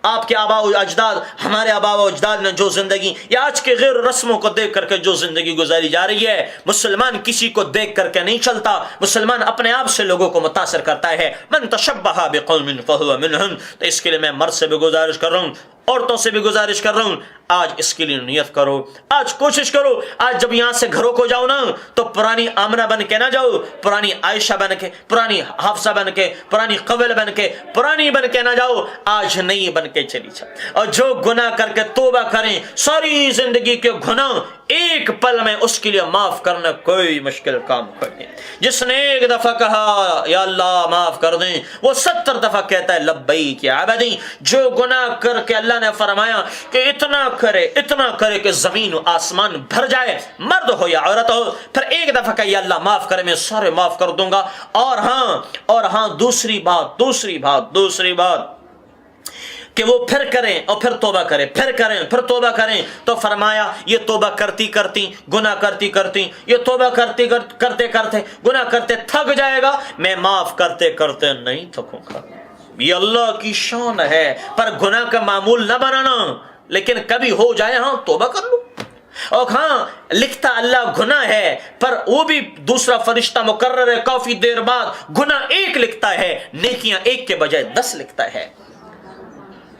آپ کے آباء و اجداد، ہمارے آباء و اجداد نے جو زندگی یا آج کے غیر رسموں کو دیکھ کر کے جو زندگی گزاری جا رہی ہے۔ مسلمان کسی کو دیکھ کر کے نہیں چلتا، مسلمان اپنے آپ سے لوگوں کو متاثر کرتا ہے۔ من تشبہ بقوم فہو منہم۔ تو اس کے لیے میں مرد سے بھی گزارش کر رہا ہوں، عورتوں سے بھی گزارش کر رہا ہوں، آج اس کے لیے نیت کرو، آج کوشش کرو۔ آج جب یہاں سے گھروں کو جاؤ نا تو پرانی آمنہ بن کے نہ جاؤ، پرانی عائشہ بن کے، پرانی حفصہ بن کے، پرانی قبل بن کے، پرانی بن کے نہ جاؤ، آج نئی بن کے چلی جاؤ۔ اور جو گناہ کر کے توبہ کریں، ساری زندگی کے گناہ ایک پل میں اس کے لیے معاف کرنا کوئی مشکل کام نہیں۔ جس نے ایک دفعہ کہا یا اللہ معاف کر دیں، وہ 70 دفعہ کہتا ہے لبیک یا عبدی۔ جو گناہ کر کے اللہ نے فرمایا کہ اتنا کرے کہ زمین و آسمان بھر جائے، مرد ہو یا عورت ہو، پھر ایک دفعہ کہ یا اللہ معاف کرے، میں سارے معاف کر دوں گا۔ اور ہاں دوسری بات کہ وہ پھر کریں اور پھر توبہ کریں، پھر توبہ کریں۔ تو فرمایا یہ توبہ کرتی گناہ کرتی یہ توبہ کرتے گناہ کرتے تھک جائے گا، میں معاف کرتے نہیں تھکوں گا۔ یہ اللہ کی شان ہے، پر گناہ کا معمول نہ بنانا، لیکن کبھی ہو جائے ہاں توبہ کر لو۔ اور ہاں لکھتا اللہ گناہ ہے، پر وہ بھی دوسرا فرشتہ مقرر ہے، کافی دیر بعد گناہ ایک لکھتا ہے، نیکیاں ایک کے بجائے 10 لکھتا ہے،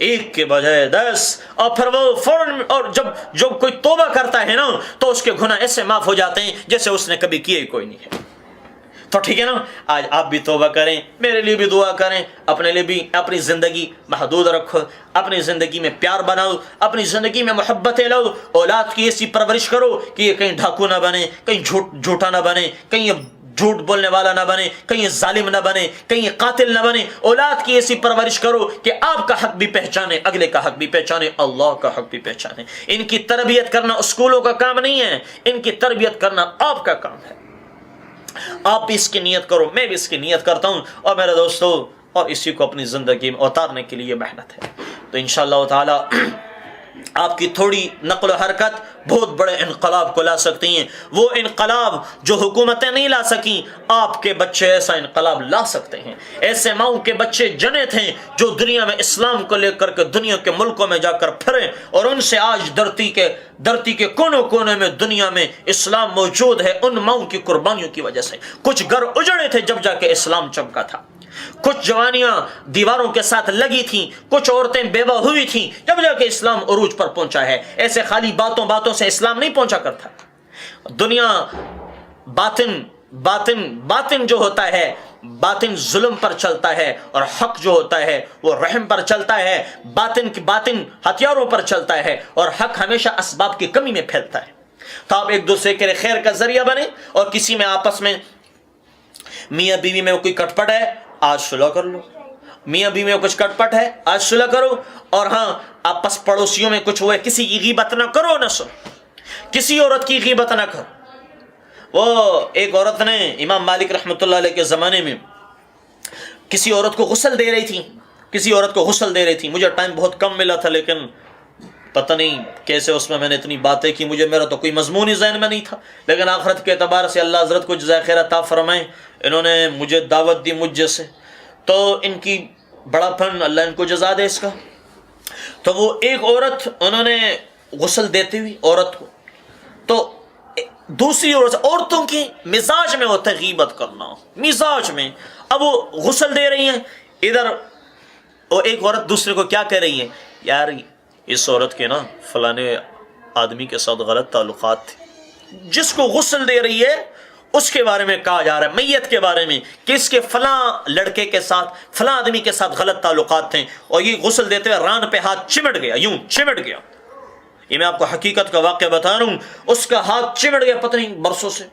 1 کے بجائے 10۔ اور پھر وہ فوراً، اور جب کوئی توبہ کرتا ہے نا تو اس کے گناہ ایسے معاف ہو جاتے ہیں جیسے اس نے کبھی کیے کوئی نہیں ہے۔ تو ٹھیک ہے نا، آج آپ بھی توبہ کریں، میرے لیے بھی دعا کریں، اپنے لیے بھی اپنی زندگی محدود رکھو، اپنی زندگی میں پیار بناؤ، اپنی زندگی میں محبتیں لاؤ، اولاد کی ایسی پرورش کرو کہ یہ کہیں ڈھاکو نہ بنے، کہیں جھوٹا نہ بنے، کہیں جھوٹ بولنے والا نہ بنے، کہیں ظالم نہ بنے، کہیں قاتل نہ بنے. اولاد کی ایسی پرورش کرو کہ آپ کا حق بھی پہچانے، اگلے کا حق بھی پہچانے، اللہ کا حق بھی پہچانے. ان کی تربیت کرنا اسکولوں کا کام نہیں ہے، ان کی تربیت کرنا آپ کا کام ہے. آپ بھی اس کی نیت کرو، میں بھی اس کی نیت کرتا ہوں، اور میرے دوستو، اور اسی کو اپنی زندگی میں اتارنے کے لیے محنت ہے. تو انشاءاللہ تعالی آپ کی تھوڑی نقل و حرکت بہت بڑے انقلاب کو لا سکتی ہیں. وہ انقلاب جو حکومتیں نہیں لا سکیں، آپ کے بچے ایسا انقلاب لا سکتے ہیں. ایسے ماؤں کے بچے جنے تھے جو دنیا میں اسلام کو لے کر کے دنیا کے ملکوں میں جا کر پھرے، اور ان سے آج دھرتی کے کونے کونے میں دنیا میں اسلام موجود ہے. ان ماؤں کی قربانیوں کی وجہ سے کچھ گھر اجڑے تھے جب جا کے اسلام چمکا تھا، کچھ جوانیاں دیواروں کے ساتھ لگی تھیں، کچھ عورتیں بیوہ ہوئی تھیں جب جا کے اسلام عروج پر پہنچا ہے. ایسے خالی باتوں سے اسلام نہیں پہنچا کرتا. دنیا باطن جو ہوتا ہے، باطن ظلم پر چلتا ہے، اور حق جو ہوتا ہے وہ رحم پر چلتا ہے. باطن ہتھیاروں پر چلتا ہے، اور حق ہمیشہ اسباب کی کمی میں پھیلتا ہے. تو آپ ایک دوسرے کے خیر کا ذریعہ بنے، اور کسی میں آپس میں میاں بیوی میں کوئی کٹ پٹ ہے، آج صلح کر لو. میاں بیوی میں کچھ کٹ پٹ ہے، آج صلح کرو. اور ہاں، آپس پڑوسیوں میں کچھ ہوئے، کسی کی غیبت نہ کرو، نہ سنو، کسی عورت کی غیبت نہ کرو. وہ ایک عورت نے امام مالک رحمۃ اللہ علیہ کے زمانے میں کسی عورت کو غسل دے رہی تھی. مجھے ٹائم بہت کم ملا تھا، لیکن پتہ نہیں کیسے اس میں نے اتنی باتیں کی، میرا تو کوئی مضمون ہی ذہن میں نہیں تھا. لیکن آخرت کے اعتبار سے اللہ حضرت کو جزائے خیر عطا فرمائے، انہوں نے مجھے دعوت دی مجھ جیسے، تو ان کی بڑا پن، اللہ ان کو جزا دے اس کا. تو وہ ایک عورت، انہوں نے غسل دیتی ہوئی عورت کو، تو دوسری عورتوں کی مزاج میں ہوتا ہے غیبت کرنا، مزاج میں. اب وہ غسل دے رہی ہیں، ادھر وہ ایک عورت دوسرے کو کیا کہہ رہی ہے، یار اس عورت کے نا فلانے آدمی کے ساتھ غلط تعلقات تھے. جس کو غسل دے رہی ہے اس کے بارے میں کہا جا رہا ہے، میت کے بارے میں، کہ اس کے فلاں لڑکے کے ساتھ، فلاں آدمی کے ساتھ غلط تعلقات تھے. اور یہ غسل دیتے ہوئے ران پہ ہاتھ چمٹ گیا، یوں چمٹ گیا. یہ میں آپ کو حقیقت کا واقعہ بتا رہا ہوں. اس کا ہاتھ چمٹ گیا، پتہ نہیں برسوں سے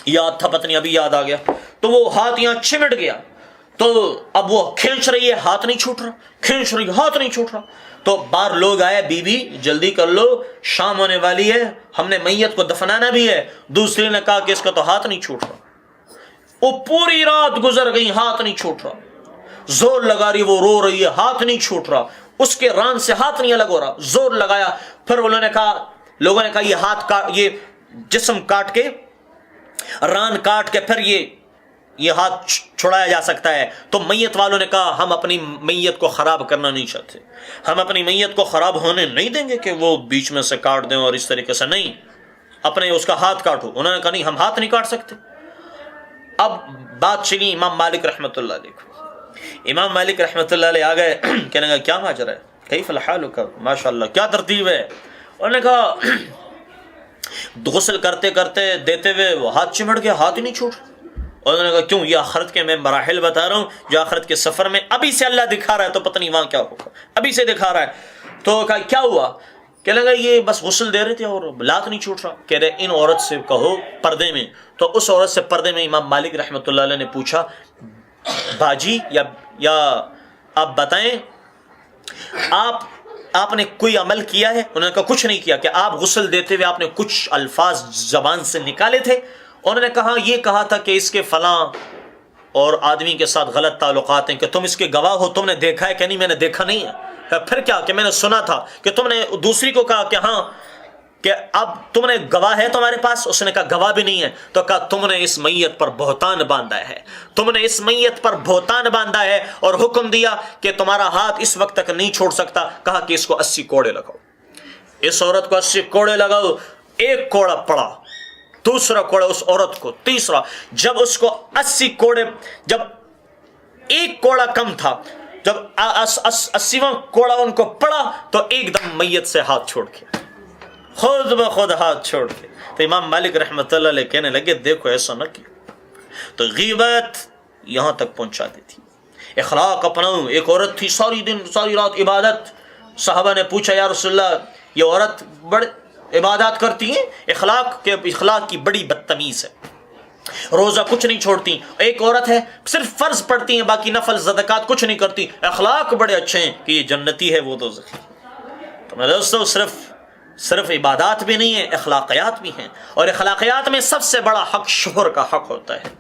یاد تھا، پتہ نہیں ابھی یاد آ گیا. تو وہ ہاتھ یہاں چمٹ گیا. تو اب وہ کھینچ رہی ہے، ہاتھ نہیں چھوٹ رہا، کھینچ رہی ہے، ہاتھ نہیں چھوٹ رہا. تو بار لوگ آئے، بی بی جلدی کر لو، شام ہونے والی ہے، ہم نے میت کو دفنانا بھی ہے. دوسری نے کہا کہ اس کا تو ہاتھ نہیں چھوٹ رہا. وہ پوری رات گزر گئی، ہاتھ نہیں چھوٹ رہا. زور لگا رہی، وہ رو رہی ہے، ہاتھ نہیں چھوٹ رہا. اس کے ران سے ہاتھ نہیں الگ ہو رہا. زور لگایا، پھر لوگوں نے کہا یہ ہاتھ کا، یہ جسم کاٹ کے، ران کاٹ کے پھر یہ ہاتھ چھڑایا جا سکتا ہے. تو میت والوں نے کہا ہم اپنی میت کو خراب کرنا نہیں چاہتے، ہم اپنی میت کو خراب ہونے نہیں دیں گے کہ وہ بیچ میں سے کاٹ دیں اور اس طریقے سے. نہیں، اپنے اس کا ہاتھ کاٹو. انہوں نے کہا نہیں، ہم ہاتھ نہیں کاٹ سکتے. اب بات چلی امام مالک رحمۃ اللہ علیہ کو. امام مالک رحمۃ اللہ علیہ آ گئے، کہنے لگا کیا ماجرا ہے، کیف الحالک، ماشاء اللہ کیا ترتیب ہے. انہوں نے کہا غسل کرتے کرتے دیتے ہوئے وہ ہاتھ چمٹ گیا، ہاتھ ہی نہیں چھوٹ. انہوں نے کہا کیوں؟ یہ آخرت کے میں مراحل بتا رہا ہوں، جو آخرت کے سفر میں ابھی سے اللہ دکھا رہا ہے، تو پتہ نہیں وہاں کیا ہوگا، ابھی سے دکھا رہا ہے. تو کہا کیا ہوا؟ کہنے لگا یہ بس غسل دے رہے تھے اور لات نہیں چھوٹ رہا. کہہ رہے ان عورت سے کہو پردے میں. تو اس عورت سے پردے میں امام مالک رحمۃ اللہ علیہ نے پوچھا، باجی یا آپ بتائیں، آپ نے کوئی عمل کیا ہے؟ انہوں نے کہا کچھ نہیں کیا. کہ آپ غسل دیتے ہوئے آپ نے کچھ الفاظ زبان سے نکالے تھے؟ انہوں نے کہا یہ کہا تھا کہ اس کے فلاں اور آدمی کے ساتھ غلط تعلقات ہیں، کہ تم اس کے گواہ ہو، تم نے دیکھا ہے؟ کہ نہیں، میں نے دیکھا نہیں ہے. پھر کیا؟ کہ میں نے سنا تھا. کہ تم نے دوسری کو کہا کہ ہاں، کہ اب تم نے گواہ ہے تمہارے پاس؟ اس نے کہا گواہ بھی نہیں ہے. تو کہا تم نے اس میت پر بہتان باندھا ہے، تم نے اس میت پر بہتان باندھا ہے، اور حکم دیا کہ تمہارا ہاتھ اس وقت تک نہیں چھوڑ سکتا. کہا کہ اس کو 80 کوڑے لگاؤ، اس عورت کو 80 کوڑے لگاؤ. ایک کوڑا پڑا، دوسرا کوڑا اس عورت کو، تیسرا. جب اس کو 80 کوڑے، جب ایک کوڑا کم تھا، جب 80واں کوڑا ان کو پڑا، تو ایک دم میت سے ہاتھ چھوڑ کے، خود بخود ہاتھ چھوڑ کے. تو امام مالک رحمۃ اللہ علیہ کہنے لگے دیکھو ایسا نہ کیوں. تو غیبت یہاں تک پہنچا دیتی. اخلاق اپناؤ. ایک عورت تھی ساری رات عبادت. صحابہ نے پوچھا یا رسول اللہ یہ عورت بڑے عبادات کرتی ہیں، اخلاق کی بڑی بدتمیز ہے. روزہ کچھ نہیں چھوڑتی. ایک عورت ہے صرف فرض پڑھتی ہیں، باقی نفل صدقات کچھ نہیں کرتی، اخلاق بڑے اچھے ہیں کہ یہ جنتی ہے وہ دوزخی. تو میرے دوستو صرف عبادات بھی نہیں ہیں، اخلاقیات بھی ہیں، اور اخلاقیات میں سب سے بڑا حق شوہر کا حق ہوتا ہے.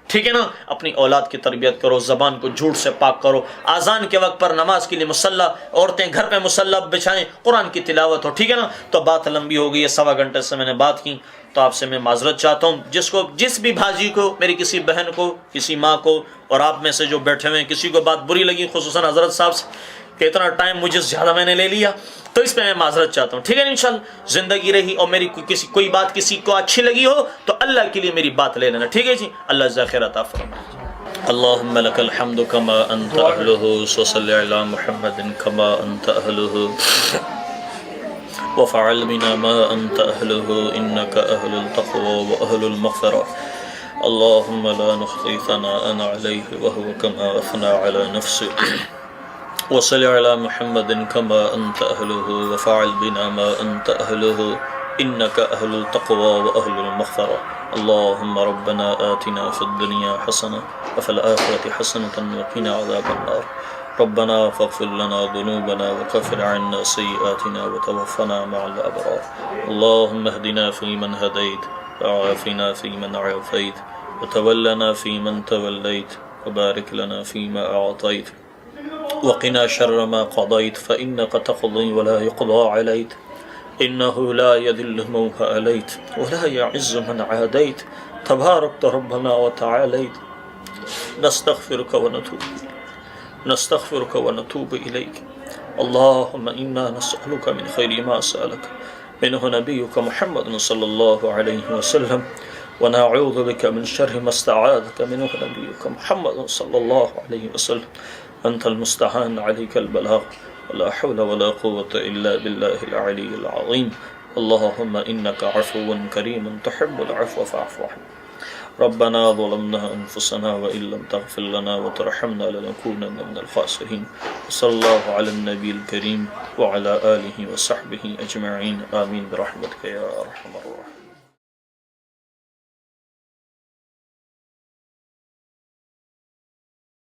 ٹھیک ہے نا؟ اپنی اولاد کی تربیت کرو، زبان کو جھوٹ سے پاک کرو، اذان کے وقت پر نماز کے لیے مصلی، عورتیں گھر پہ مصلی بچھائیں، قرآن کی تلاوت ہو. ٹھیک ہے نا؟ تو بات لمبی ہو گئی ہے، 1.25 گھنٹے سے میں نے بات کی، تو آپ سے میں معذرت چاہتا ہوں. جس بھی بھاجی کو، میری کسی بہن کو، کسی ماں کو، اور آپ میں سے جو بیٹھے ہوئے ہیں کسی کو بات بری لگی، خصوصاً حضرت صاحب سے کہ اتنا ٹائم مجھے زیادہ میں نے لے لیا، تو اس پہ میں معذرت چاہتا ہوں. ٹھیک ہے انشاءاللہ زندگی رہی اور میری کوئی بات کسی کو اچھی لگی ہو تو اللہ کے لیے میری بات لے لینا. ٹھیک ہے جی؟ اللہ جزاک خیر عطا فرمائے. اللهم لك الحمد كما أنت أهله، وصل على محمد كما أنت أهله، وفعل بنا ما أنت أهله، إنك أهل التقوى وأهل المغفرة. اللهم لا نحصي ثناء عليه وهو كما أثنى على نفسه. وصل على محمد كما أنت أهله، وفعل بنا ما أنت أهله، إنك أهل التقوى وأهل المغفرة. اللهم ربنا آتنا في الدنيا حسنة وفي الآخرة حسنة وقنا عذاب النار. ربنا فاغفر لنا ذنوبنا وكفر عنا سيئاتنا وتوفنا مع الأبرار. اللهم اهدنا فيمن هديت، وعافنا فيمن عافيت، وتولنا فيمن توليت، وبارك لنا فيما أعطيت، وقنا شر ما قضيت، فإنك تقضي ولا يقضى عليك، إنه لا يذل من واليت ولا يعز من عاديت، تباركت ربنا وتعاليت. نستغفرك ونتوب إليك. اللهم إنا نسألك من خير ما سألك منه نبيك محمد صلى الله عليه وسلم، ونعوذ بك من شر ما استعاذك منه نبيك محمد صلى الله عليه وسلم. أنت المستعان، عليك البلاغ، ولا حول ولا قوة إلا بالله العلي العظيم. اللهم إنك عفو كريم تحب العفو فاعف عنا. ربنا ظلمنا أنفسنا وإن لم تغفر لنا وترحمنا لنكونن من الخاسرين. صلى الله على النبي الكريم وعلى آله وصحبه أجمعين. آمين برحمتك يا أرحم الراحمين.